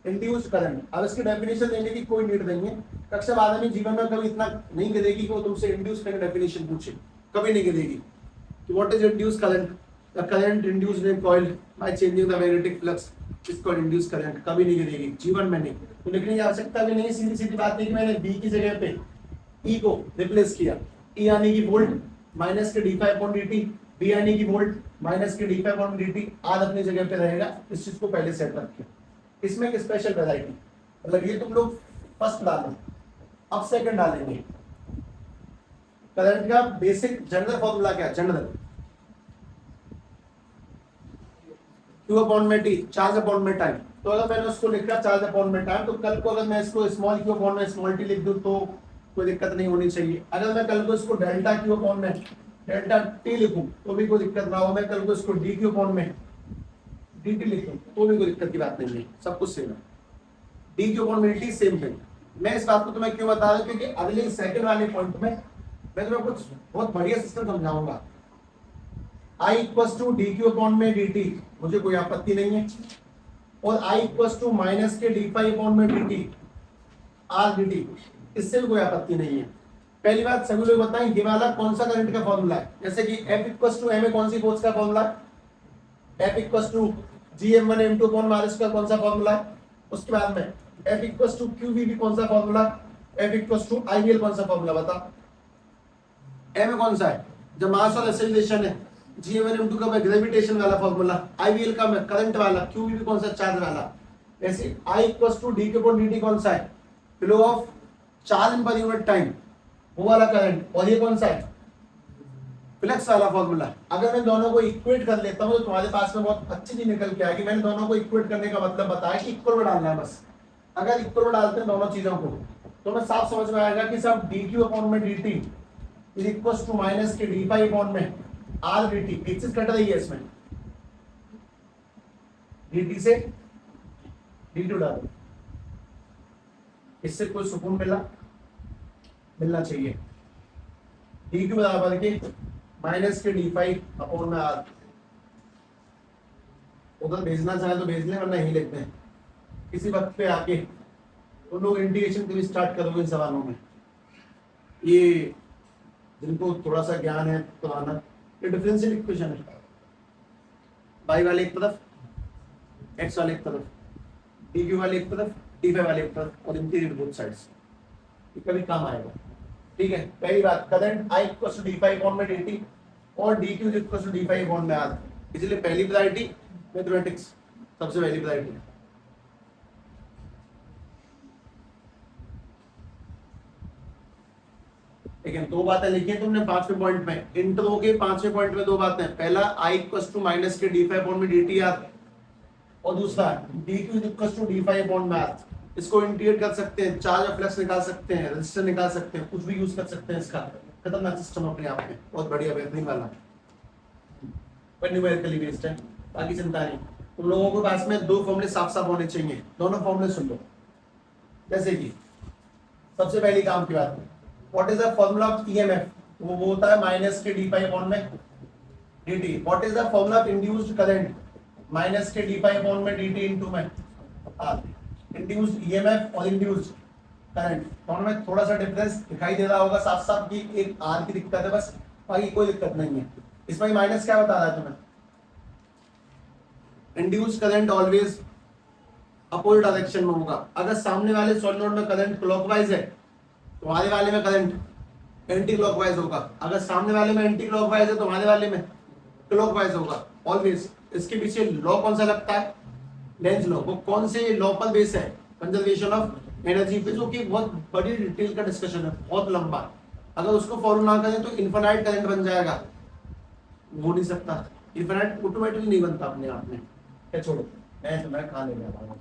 इंड्यूस्ड करंट। अब इसकी डेफिनेशन देने की कोई नीड नहीं है, कक्षा बाद में जीवन में कभी इतना नहीं गिरेगी कि वो तुमसे इंड्यूस करके डेफिनेशन पूछे, कभी नहीं गिरेगी कि what is induced current, the current induced in coil by changing the magnetic flux is called induced current, कभी नहीं गिरेगी जीवन में, नहीं तो लिखने की आवश्यकता भी नहीं। सीधी सीधी बात है कि मैंने बी की जगह पे ई को रिप्लेस किया, ई यानी कि वोल्ट माइनस के d five upon d, B यानी कि वोल्ट माइनस के d five upon d, R अपनी जगह पे रहेगा, इस चीज को पहले सेट रखें। इसमें एक स्पेशल वेराइटी, मतलब ये तुम लोग फर्स्ट डालो, अब सेकंड डालेंगे। करंट का बेसिक जनरल फॉर्मूला क्या है, जनरल Q अपॉन में T, चार्ज अपॉन में टाइम। तो अगर मैंने उसको लिखा चार्ज अपॉन में टाइम, तो कल को अगर मैं इसको स्मॉल Q अपॉन में स्मॉल t लिख दूं तो कोई दिक्कत नहीं होनी चाहिए। अगर मैं कल को इसको डेल्टा Q अपॉन में डेल्टा t लिखूं तो भी कोई दिक्कत ना हो, मैं कल को इसको dQ अपॉन में dt लिखूं तो भी कोई दिक्कत की बात नहीं है, सब कुछ सेम है, dQ अपॉन में dt सेम थिंग। मैं इस बात को तुम्हें क्यों बता रहा हूं, क्योंकि अगले सेकंड वाले पॉइंट में मैं तुम्हें कुछ बहुत बढ़िया सिस्टम समझाऊंगा। I equals to d q upon में डी टी, मुझे कोई आपत्ति नहीं है, और I इक्वल्स टू माइनस के डी फाइव अपॉन में d t R d t, इससे भी कोई आपत्ति नहीं है। पहली बात सभी लोग बताएं, ये वाला कौन सा करंट का फॉर्मूला है, जैसे कि F इक्वल्स टू M कौन सी फोर्स का फॉर्मूला है, F equals to GM1 M2 upon minus का कौन सा फॉर्मूला है, उसके बाद में F इक्वल्स टू QV कौन सा formula, F equals to IVL कौन सा फॉर्मूला, बता। M कौन सा है, जब मास और एक्सेलरेशन है, G1 M2 का ग्रेविटेशन वाला फॉर्मूला, IVL का मैं करंट वाला, QV कौन सा चार्ज वाला। ऐसे I equals to d upon dt कौन सा है, flow of charge in per unit time, वो वाला करंट, और ये कौन सा है, फ्लक्स वाला फॉर्मूला। अगर मैं दोनों को इक्वेट कर लेता हूं तो तुम्हारे पास में बहुत अच्छी चीज निकल के आएगी। मैंने दोनों को इक्वेट करने का मतलब बताया कि इक्वल में डालना है बस। अगर इक्वल में डालते हैं दोनों चीजों को तो मैं साफ समझ में आएगा कि सब dQ अपॉन में dt is equals to minus के डी फाइव अपॉन में आर डी टी, एक चीज कट रही है इसमें, dt से d2 डालो, इससे कोई सुकून मिलना चाहिए। dq बराबर के माइनस के डी फाइव अपॉन में आर, उधर भेजना चाहे तो भेज लें वरना यही लिखते हैं। किसी वक्त पे आके तो लोग इंटीग्रेशन भी स्टार्ट करोगे इन सवालों में, ये जिनको थोड़ा सा ज्ञान है पुराना, ये डिफरेंशियल इक्वेशन है, y वाले एक तरफ, x वाले एक तरफ, dq वाले एक तरफ, d5 वाले एक तरफ, और इंटीग्रेट बोथ साइड्स, ये कभी काम आएगा। ठीक है, पहली बात current I equals to d5 upon में dt और dq equals to d5 upon में r, इसलिए पहली वैरायटी मैथमेटिक्स सबसे पहली वैरायटी। लेकिन दो बातें लिखी हैं तुमने पांचवें पॉइंट में, इंट्रो के पांचवें पॉइंट में दो बातें, पहला I इक्वल्स टू माइनस के d5 अपॉन में dt r, और दूसरा dq equals to d5 upon में r। इसको इंटीग्रेट कर सकते हैं, चार्ज और फ्लक्स निकाल सकते हैं, रेजिस्टर निकाल सकते हैं, कुछ भी यूज कर सकते हैं। इसका खतरनाक सिस्टम अपने आप में बहुत बढ़िया बेहतरीन वाला, पर न्यूमेरिकली बेस्ड है, बाकी चिंता नहीं। तुम लोगों के पास में दो फॉर्मूले साफ साफ होने चाहिए, दोनों फॉर्मूले सुन लो। जैसे कि सबसे पहली काम की बात, what is the formula of EMF, वो होता है माइनस के d5 अपॉन में dt। What is the formula of induced current, minus के d5 अपॉन में dt इनटू में r। इंड्यूस्ड ईएमएफ और इंड्यूस्ड करंट दोनों में थोड़ा सा डिफरेंस दिखाई दे रहा होगा साफ साफ कि एक r की दिक्कत है बस, बाकी कोई दिक्कत नहीं है। इसमें माइनस क्या बता रहा है तुम्हें, induced current always opposite direction में होगा। अगर सामने वाले सॉलिनॉइड में करंट क्लॉकवाइज है तुम्हारे वाले में करंट एंटी क्लॉकवाइज होगा, अगर सामने वाले में एंटी क्लॉकवाइज है तो तुम्हारे वाले में क्लॉकवाइज होगा ऑलवेज। इसके पीछे लॉ कौन सा लगता है? Lenz law. वो कौन से लॉ पर बेस है? कंजर्वेशन ऑफ एनर्जी पे, जो कि बहुत बड़ी डिटेल का डिस्कशन है, बहुत लंबा। अगर उसको फॉलो ना करें तो इन्फिनाइट करंट बन जाएगा, हो नहीं सकता। इन्फिनाइट ऑटोमेटिकली नहीं बनता अपने आप में। क्या छोड़ो, मैं खा ले रहा।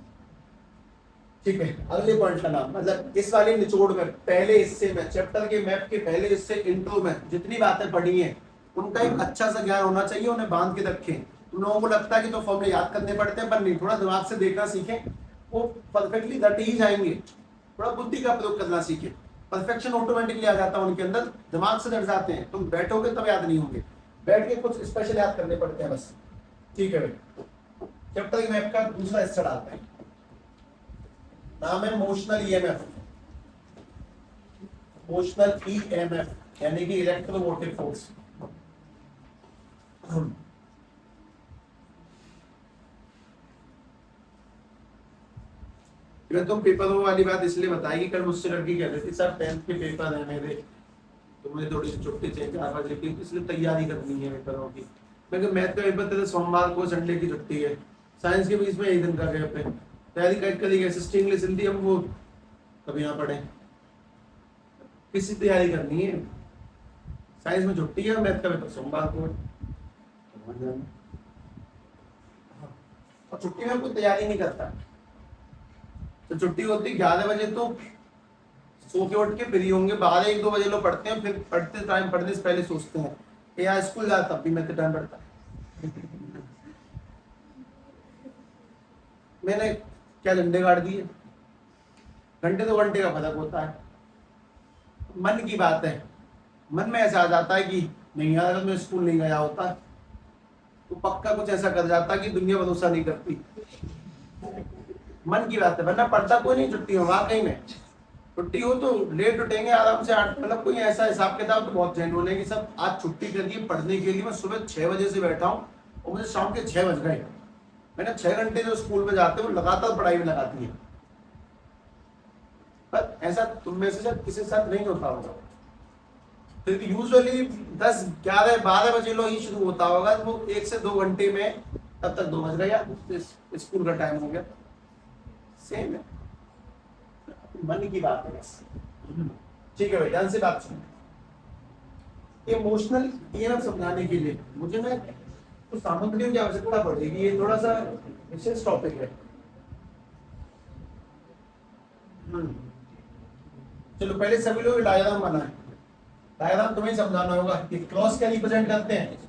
ठीक है, अगले पॉइंट का नाम, मतलब इस वाले निचोड़ में पहले हिस्से में, चैप्टर के मैप के पहले हिस्से इंट्रो में जितनी बातें पढ़ी हैं उनका एक अच्छा सा ज्ञान होना चाहिए, उन्हें बांध के रखें। तुम लोगों को लगता है कि तो फॉर्मूले याद करने पड़ते हैं, पर नहीं, थोड़ा दिमाग से देखना सीखें, वो परफेक्टली रट ही जाएंगे। थोड़ा बुद्धि का प्रयोग करना सीखें, परफेक्शन ऑटोमेटिकली आ जाता है उनके अंदर, दिमाग से डर जाते हैं। तुम बैठोगे तब याद नहीं होंगे, बैठ के कुछ स्पेशल याद करने पड़ते हैं बस। ठीक है भाई, चैप्टर के मैप का दूसरा हिस्सा डालते हैं, नाम है मोशनल ईएमएफ। मोशनल ईएमएफ यानी कि इलेक्ट्रोमोटिव फोर्स। तुम पेपरों वाली बात इसलिए बताएगी, कल मुझसे लड़की कह रही थी सर 10th के पेपर है मेरे, तो मुझे थोड़ी सी छुट्टी चाहिए 4 बजे की, इसलिए तैयारी करनी है पेपरों की। मैं कहा मैथ का पेपर तेरे सोमवार को, संडे की छुट्टी है, साइंस के बीच में एक दिन का गैप है, तैयारी कैट करेगी, एसएसटी इंग्लिश हिंदी हम वो कभी यहाँ पढ़े, किसी तैयारी करनी है। साइंस में छुट्टी है, मैथ का पेपर सोमवार को, और छुट्टी में कोई तैयारी नहीं करता। तो छुट्टी होती 11 बजे तो सो के उठ के फ्री होंगे, 12-1-2 बजे लोग पढ़ते हैं, फिर पढ़ते टाइम पढ़ने से पहले सोचते हैं कि यार स्कूल जा, तब भी मैं तो टाइम पढ़ता। मैंने क्या झंडे गाड़ दिए, घंटे 2 घंटे का फर्क होता है। मन की बात है, मन में ऐसा आ जाता है कि नहीं यार अगर मैं स्कूल नहीं गया होता तो पक्का कुछ ऐसा कर जाता कि दुनिया भरोसा नहीं करती। मन की बात है, वरना पढ़ता कोई नहीं छुट्टी हो, वाकई में छुट्टी हो तो लेट उठेंगे आराम से 8, मतलब कोई ऐसा हिसाब किताब तो बहुत जेन्युइन है कि सब आज छुट्टी कर दी पढ़ने के लिए। मैं सुबह 6 बजे से बैठा हूँ और मुझे शाम के 6 बज गए। मैंने 6 घंटे जो स्कूल में जाते हैं वो लगातार पढ़ाई में लगाती है, पर ऐसा तुम में से शायद किसी के साथ नहीं होता होगा। फिर यूजुअली 10, 11, 12 बजे लो ही शुरू होता होगा, तो वो 1 से 2 घंटे में तब तक 2 बज गया, स्कूल का टाइम हो गया। सेम है, मन की बात है बस। ठीक है भाई, ध्यान से बात सुनो। इमोशनल ईएमएफ समझाने के लिए मुझे ना कुछ सामग्रियों की आवश्यकता पड़ेगी, ये थोड़ा सा विशेष टॉपिक है। चलो पहले सभी लोग डायग्राम बनाएं। डायग्राम तुम्हें समझाना होगा कि क्रॉस क्या रिप्रेजेंट करते हैं।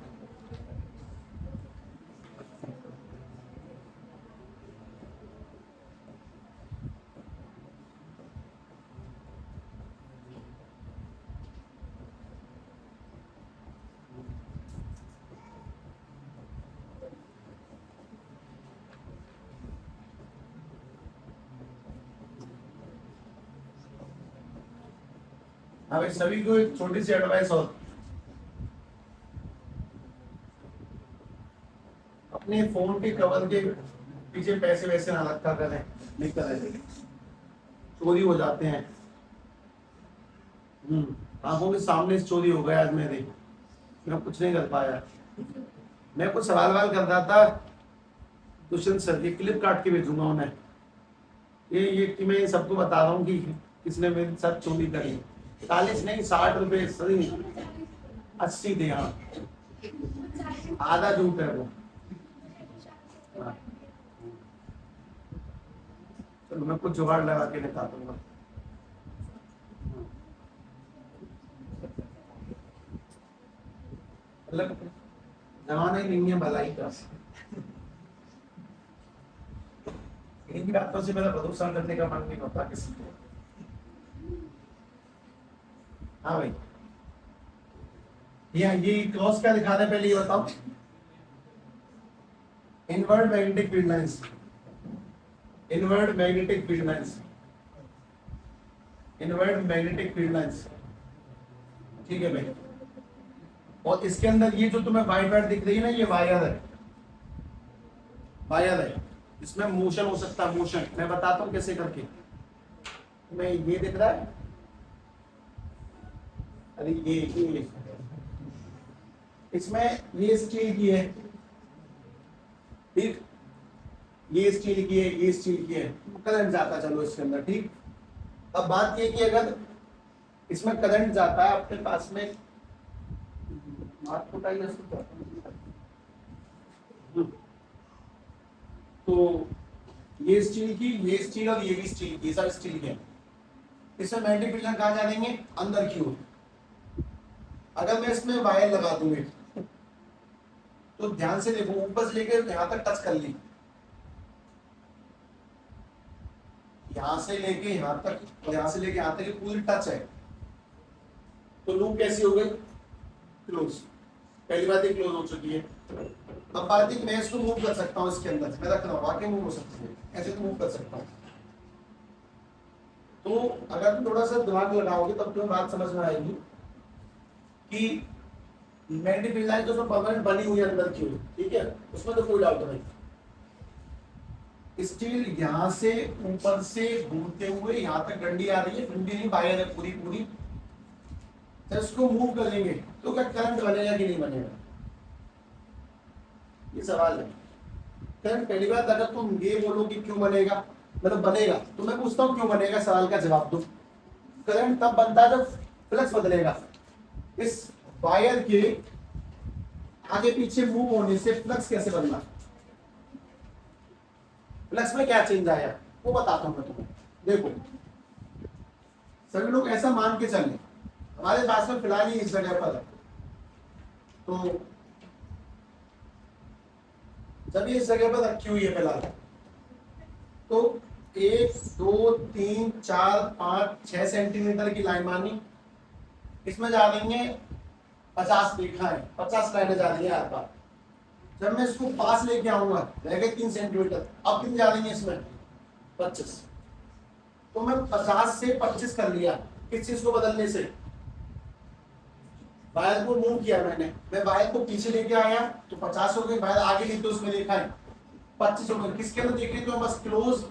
हाँ भाई, सभी को एक छोटी सी एडवाइस और, अपने फोन के कवर के पीछे पैसे वैसे ना रखा करें, नहीं करें, चोरी हो जाते हैं। आंखों के सामने चोरी हो गया आज मेरे, मैं कुछ नहीं कर पाया। मैं कुछ सवाल वाल कर रहा था दुष्यंत सर, ये क्लिप काट के भेजूंगा उन्हें, ये कि मैं सबको बता रहा हूँ कि किसने मेरे साथ चोरी करी। 40 नहीं 60 रुपए, सही 80 थे। हाँ, आधा झूठ है वो। चलो मैं कुछ जुगाड़ लगा के निकाल दूंगा। मतलब जमाना ही नहीं है भलाई का, इनकी बातों से मेरा भरोसा करने का मन नहीं होता किसी को। हाँ भाई, ये क्रॉस क्या दिखा रहे, पहले ये बताओ। Inward magnetic field lines, inward magnetic field lines, inward magnetic field lines. ठीक है भाई, और इसके अंदर ये जो तुम्हें वाइट वाइट दिख रही है ना, ये वायर है, वायर है, इसमें मोशन हो सकता है। मोशन मैं बताता हूँ कैसे करके। तुम्हें ये दिख रहा है, अरे ये इसमें ये स्टील की है, ठीक, ये स्टील की है, ये स्टील की है, करंट जाता चलो इसके अंदर, ठीक। अब बात ये कि अगर इसमें करंट जाता है आपके पास में तो ये स्टील की, ये स्टील और ये भी स्टील की, सब स्टील के। इसमें मैग्नेटिक फील्ड कहाँ जा देंगे, अंदर की ओर। अगर मैं इसमें वायर लगा दूंगी तो ध्यान से देखो, ऊपर से लेकर यहां तक टच कर ली, यहां से लेके यहां तक और यहां से लेके यहां तक पूरी टच है, तो लूप कैसी हो गई, क्लोज। पहली बात ये क्लोज हो चुकी है। अब बात है मैं इसको मूव कर सकता हूं, इसके अंदर मैं रख रहा हूं, वाकई मूव हो सकती है, ऐसे तो मूव कर सकता हूं। तो अगर तुम थोड़ा सा दिमाग लगाओगे तब तुम्हें बात समझ में आएगी कि मैग्नेटिक फील्ड लाइन तो परमानेंट बनी हुई है अंदर की ओर, ठीक है, उसमें तो कोई डाउट नहीं। स्टील यहां से ऊपर से घूमते हुए यहां तक डंडी आ रही है, डंडी नहीं वायर है पूरी पूरी, जब इसको मूव करेंगे तो क्या करंट बनेगा कि नहीं बनेगा, ये सवाल है। करंट पहली बात, अगर तुम ये बोलो कि क्यों बनेगा, मतलब बनेगा, तो मैं पूछता हूं क्यों बनेगा, सवाल का जवाब दो। करंट तब बनता है जब फ्लक्स बदलेगा। इस वायर के आगे पीछे मूव होने से फ्लक्स कैसे बदला, फ्लक्स में क्या चेंज आया वो बताता हूं मैं तुम्हें। देखो सभी लोग ऐसा मान के चले, हमारे पास में फिलहाल ही इस जगह पर है, तो जब ये इस जगह पर रखी हुई है फिलहाल, तो 1 2 3 4 5 6 सेंटीमीटर की लाइन मानी, इसमें जा देंगे 50 लिखा है, 50 लाइनें जा रही है हर बार। जब मैं इसको पास लेके आऊंगा रह गए 3 सेंटीमीटर, अब कितनी जा देंगे इसमें 25। तो मैं 50 से 25 कर लिया, किस चीज को बदलने से, वायर को मूव किया मैंने, मैं वायर को पीछे लेके आया तो 50 हो गई, वायर आगे ली तो उसमें लिखा है 25 हो गई। किसके अंदर देख रहे हो, बस क्लोज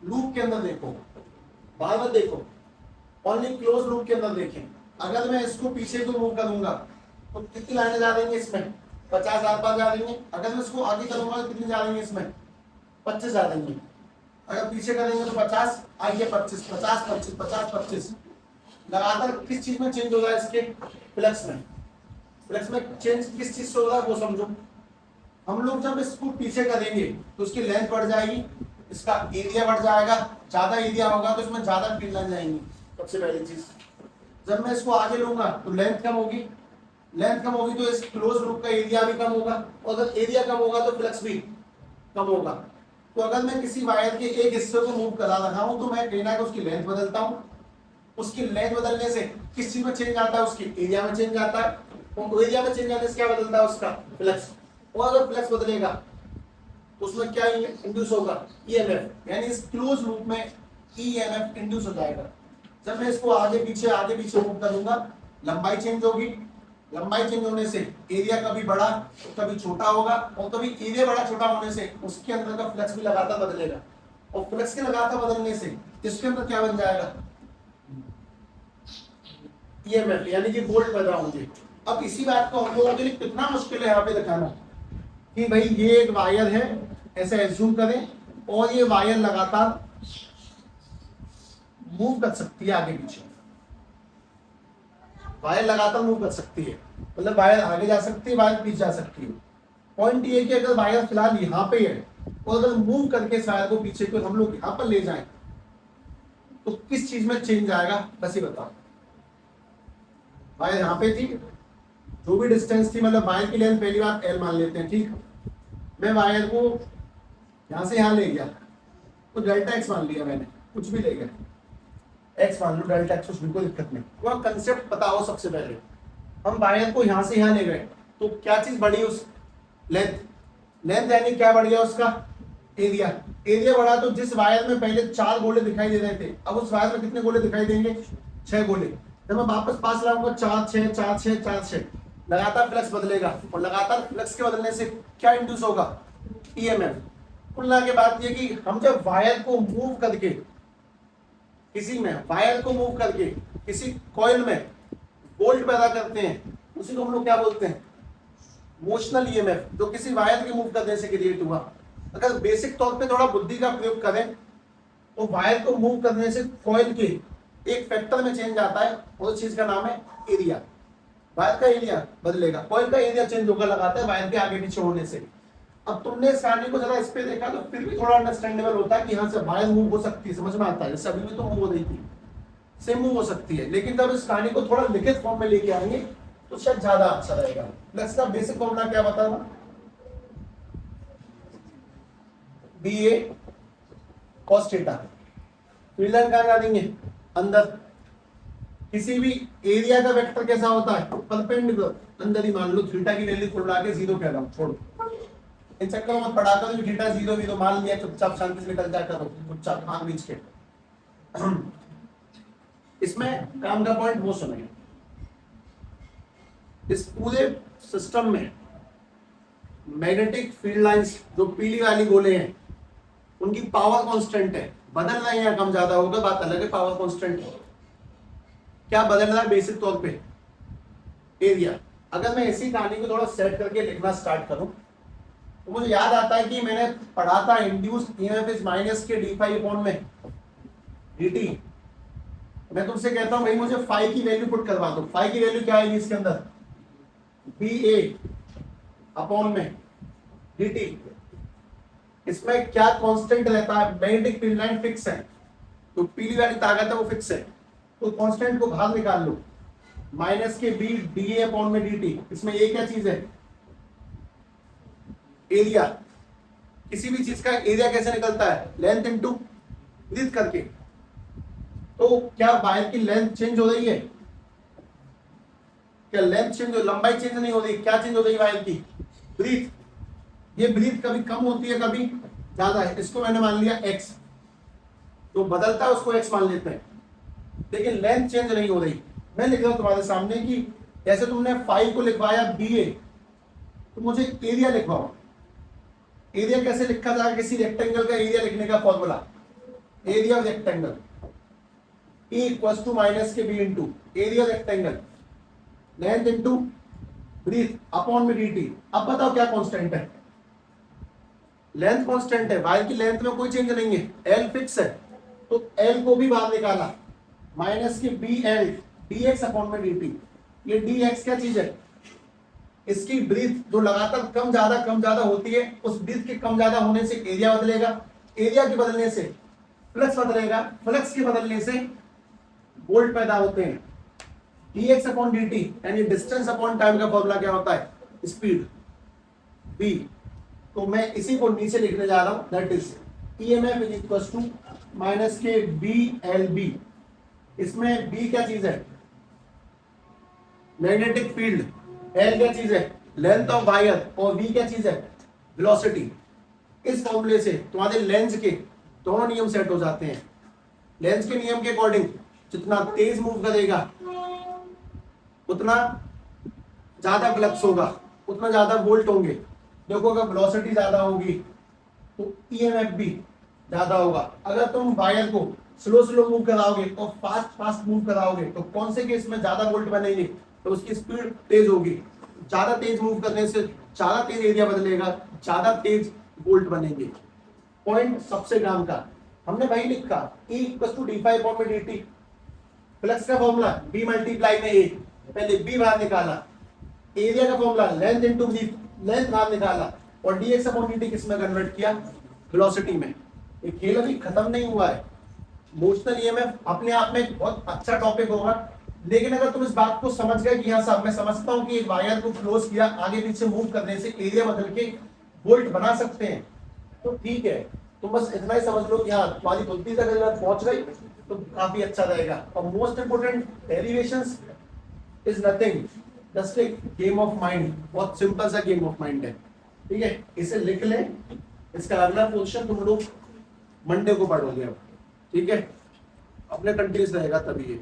लूप के अंदर देखो, बाहर मत देखो, ओनली क्लोज लूप के अंदर देखें। अगर मैं इसको पीछे को मूव करूंगा तो कितनी लाइनें जा देंगे इसमें, 50 आसपास जा देंगे। अगर मैं इसको आगे करूंगा तो कितनी जा देंगे इसमें, 25 जा देंगे। अगर पीछे करेंगे तो 50 आगे 25 50 25 50 25 लगातार। किस चीज में चेंज होगा, इसके फ्लक्स में। फ्लक्स में चेंज किस चीज से होगा वो समझो। हम लोग जब इसको पीछे करेंगे तो उसकी लेंथ बढ़ जाएगी, इसका एरिया बढ़ जाएगा, ज्यादा एरिया होगा तो इसमें ज्यादा फील्ड लग जाएंगी, सबसे पहली चीज। जब मैं इसको आगे लूंगा तो लेंथ कम होगी, लेंथ कम होगी तो इस क्लोज लूप का एरिया भी कम होगा, और अगर एरिया कम होगा तो फ्लक्स भी कम होगा। तो अगर मैं किसी वायर के एक हिस्से को मूव करा रहा हूं तो मैं कहना है कि उसकी लेंथ बदलता हूं। उसकी लेंथ बदलने से किस चीज में चेंज आता है, उसकी एरिया में चेंज आता है, और एरिया में चेंज आने से क्या बदलता है, उसका फ्लक्स। और अगर फ्लक्स बदलेगा तो उसमें क्या इंड्यूस होगा, ईएमएफ, यानी इस क्लोज लूप में ईएमएफ इंड्यूस हो जाएगा। जब मैं इसको आगे पीछे मूव करूंगा, लंबाई चेंज होगी, लंबाई चेंज होने से एरिया कभी बड़ा कभी छोटा होगा, और कभी एरिया बड़ा छोटा होने से उसके अंदर का फ्लक्स भी लगातार बदलेगा, और फ्लक्स के लगातार बदलने से इसके अंदर क्या बन जाएगा, ईएमएफ, यानी कि वोल्ट पैदा होंगे। अब इसी बात को हम लोगों के लिए कितना मुश्किल है यहाँ पे दिखाना कि भाई ये एक वायर है, ऐसे एज्यूम करें, और ये वायर लगातार मूव कर सकती है आगे पीछे, वायर लगातार मूव कर सकती है, मतलब वायर आगे जा सकती है, वायर पीछे जा सकती है। पॉइंट ये है कि अगर वायर फिलहाल यहाँ पे है और अगर मूव करके इस वायर को पीछे को हम लोग यहाँ पर ले जाएं तो किस चीज में चेंज आएगा, बस ये बताओ। वायर यहाँ पे थी, जो भी डिस्टेंस थी, मतलब वायर की लेंथ पहली बार एल मान लेते हैं, ठीक। मैं वायर को यहाँ से यहाँ ले गया तो डेल्टा एक्स मान लिया मैंने, कुछ भी ले गया एक्स मान लो, डेल्टा एक्स, उसमें कोई दिक्कत नहीं। वह कंसेप्ट बताओ सबसे पहले। हम वायर को यहाँ से यहाँ ले गए तो क्या चीज बढ़ी, उस लेंथ, लेंथ यानी क्या बढ़ गया उसका एरिया, एरिया बढ़ा तो जिस वायर में पहले 4 गोले दिखाई दे रहे थे अब उस वायर में कितने गोले दिखाई देंगे, 6 गोले। जब मैं वापस पास लाऊंगा 4 6 4 6 4 6, लगातार फ्लक्स बदलेगा, और लगातार फ्लक्स के बदलने से क्या इंड्यूस होगा, ईएमएफ। कुल के बात ये कि हम जब वायर को मूव करके किसी में, वायर को मूव करके किसी कॉइल में वोल्ट पैदा करते हैं, उसी को हम लोग क्या बोलते हैं, मोशनल ईएमएफ, जो किसी वायर के मूव करने से क्रिएट हुआ। अगर बेसिक तौर पे थोड़ा बुद्धि का प्रयोग करें तो वायर को मूव करने से कॉइल के एक फैक्टर में चेंज आता है, उस चीज का नाम है एरिया। वायर का एरिया बदलेगा, कॉइल का एरिया चेंज होकर लगाता है वायर के आगे पीछे होने से। अब तुमने इस कहानी को जरा इस पे देखा तो फिर भी थोड़ा अंडरस्टैंडेबल होता है कि यहाँ से वायर मूव हो सकती है, समझ में आता है। जैसे अभी भी तो मूव हो रही थी, सेम मूव हो सकती है, लेकिन जब इस कहानी को थोड़ा लिखित फॉर्म में लेके आएंगे तो शायद ज्यादा अच्छा रहेगा। प्लस का बेसिक फॉर्मूला क्या बताना, बी ए कॉस थीटा। फील्ड लाइन कहां लगा देंगे, अंदर। किसी भी एरिया का वेक्टर कैसा होता है, परपेंडिकुलर, अंदर ही मान लो। थीटा की वैल्यू खुला के जीरो कह रहा हूं, छोड़ो इन चक्करों मत पड़ा करो। थीटा जीरो भी तो मान लिया, चुपचाप शांति से निकल जा करो, चुपचाप आंख बीच के। इसमें काम का पॉइंट वो सुनेंगे, इस पूरे सिस्टम में मैग्नेटिक फील्ड लाइंस जो पीली वाली गोले हैं उनकी पावर कांस्टेंट है, बदल रहा है या कम ज्यादा होगा बात अलग है, पावर कांस्टेंट है। क्या बदल रहा है बेसिक तौर पे, एरिया। अगर मैं इसी कहानी को थोड़ा सेट करके लिखना स्टार्ट करूं तो मुझे याद आता है कि मैंने पढ़ा था इंड्यूस्ड ईएमएफ इज माइनस के डी फाई अपॉन में dt। मैं तुमसे कहता हूं भाई मुझे फाई की वैल्यू पुट करवा दो। फाई की वैल्यू क्या आएगी इसके अंदर, बी ए अपॉन में dt। इसमें क्या कांस्टेंट रहता है, मैग्नेटिक फील्ड लाइन फिक्स है, तो पीली वाली ताकत है वो फिक्स है, तो कांस्टेंट को बाहर निकाल लो, माइनस के बी डी ए अपॉन में dt। इसमें ये क्या चीज है, एरिया। किसी भी चीज का एरिया कैसे निकलता है, लेंथ इनटू ब्रीथ करके। तो क्या वायर की लेंथ चेंज हो रही है, क्या लेंथ चेंज हो, लंबाई चेंज नहीं हो रही, क्या चेंज हो रही है वायर की, ब्रीथ। ये ब्रीथ कभी कम होती है कभी ज्यादा है, इसको मैंने मान लिया x, तो बदलता है उसको x मान लेते हैं, लेकिन लेंथ चेंज नहीं हो रही। मैं लिख रहा हूं तुम्हारे सामने कि जैसे तुमने फाई को लिखवाया बी ए, तो मुझे एरिया लिखवाओ। एरिया कैसे लिखा जाएगा, किसी रेक्टेंगल का एरिया लिखने का formula, area of rectangle E equal to minus के B into area rectangle, length into breadth upon में dt। अब बताओ क्या कांस्टेंट है, लेंथ कांस्टेंट है, वायर की लेंथ में कोई चेंज नहीं है, L फिक्स है, तो L को भी बाहर निकाला, माइनस के बी एल dx अपॉन में dt। ये dx क्या चीज है, इसकी ब्रीथ जो लगातार कम ज्यादा होती है, उस ब्रीथ के कम ज्यादा होने से एरिया बदलेगा, एरिया के बदलने से फ्लक्स बदलेगा, फ्लक्स के बदलने से वोल्ट पैदा होते हैं। dx अपॉन dt यानी डिस्टेंस अपॉन टाइम का फॉर्मूला क्या होता है, स्पीड v। तो मैं इसी को नीचे लिखने जा रहा हूं, that is EMF is equal to minus के बी एल बी। इसमें b क्या चीज है, मैग्नेटिक फील्ड, L क्या चीज है, लेंथ ऑफ वायर, और v क्या चीज है, वेलोसिटी। इस फॉर्मूले से तुम्हारे लेंस के दोनों नियम सेट हो जाते हैं। लेंस के नियम के अकॉर्डिंग जितना तेज मूव करेगा उतना ज्यादा फ्लक्स होगा, उतना ज्यादा वोल्ट होंगे। देखो अगर वेलोसिटी ज्यादा होगी तो ईएमएफ भी ज्यादा होगा। अगर तुम वायर को स्लो मूव कराओगे और फास्ट मूव कराओगे तो कौन से केस में ज्यादा वोल्ट बनेंगे, तो उसकी स्पीड तेज होगी। ज्यादा तेज मूव करने से ज्यादा तेज एरिया बदलेगा, ज्यादा तेज वोल्ट बनेंगे। पॉइंट सबसे काम का हमने वही लिखा, E equal to d phi upon में dt। फ्लक्स का फॉर्मूला B मल्टीप्लाई में A, पहले B बाहर निकाला, एरिया का formula length into breadth, length बाहर निकाला, और dx अपॉन dt किस में कन्वर्ट किया, वेलोसिटी में। ये खेल अभी खत्म नहीं हुआ है। मोशनल ईएमएफ अपने आप में एक बहुत अच्छा टॉपिक होगा, लेकिन अगर तुम इस बात को समझ गए कि हाँ साहब मैं समझता हूँ कि एक वायर को क्लोज किया, आगे पीछे मूव करने से एरिया बदल के वोल्ट बना सकते हैं, तो ठीक है। तुम बस इतना ही समझ लो कि हाँ तुम्हारी बुद्धि तक अगर पहुंच गई तो काफी अच्छा रहेगा। और most important, derivations is nothing, just a game of mind. बहुत सिंपल सा गेम ऑफ माइंड है, ठीक है। इसे लिख ले, इसका अगला पोर्शन तुम लोग मंडे को पढ़ोगे अब, ठीक है। अपने कंट्रीज रहेगा तभी ये।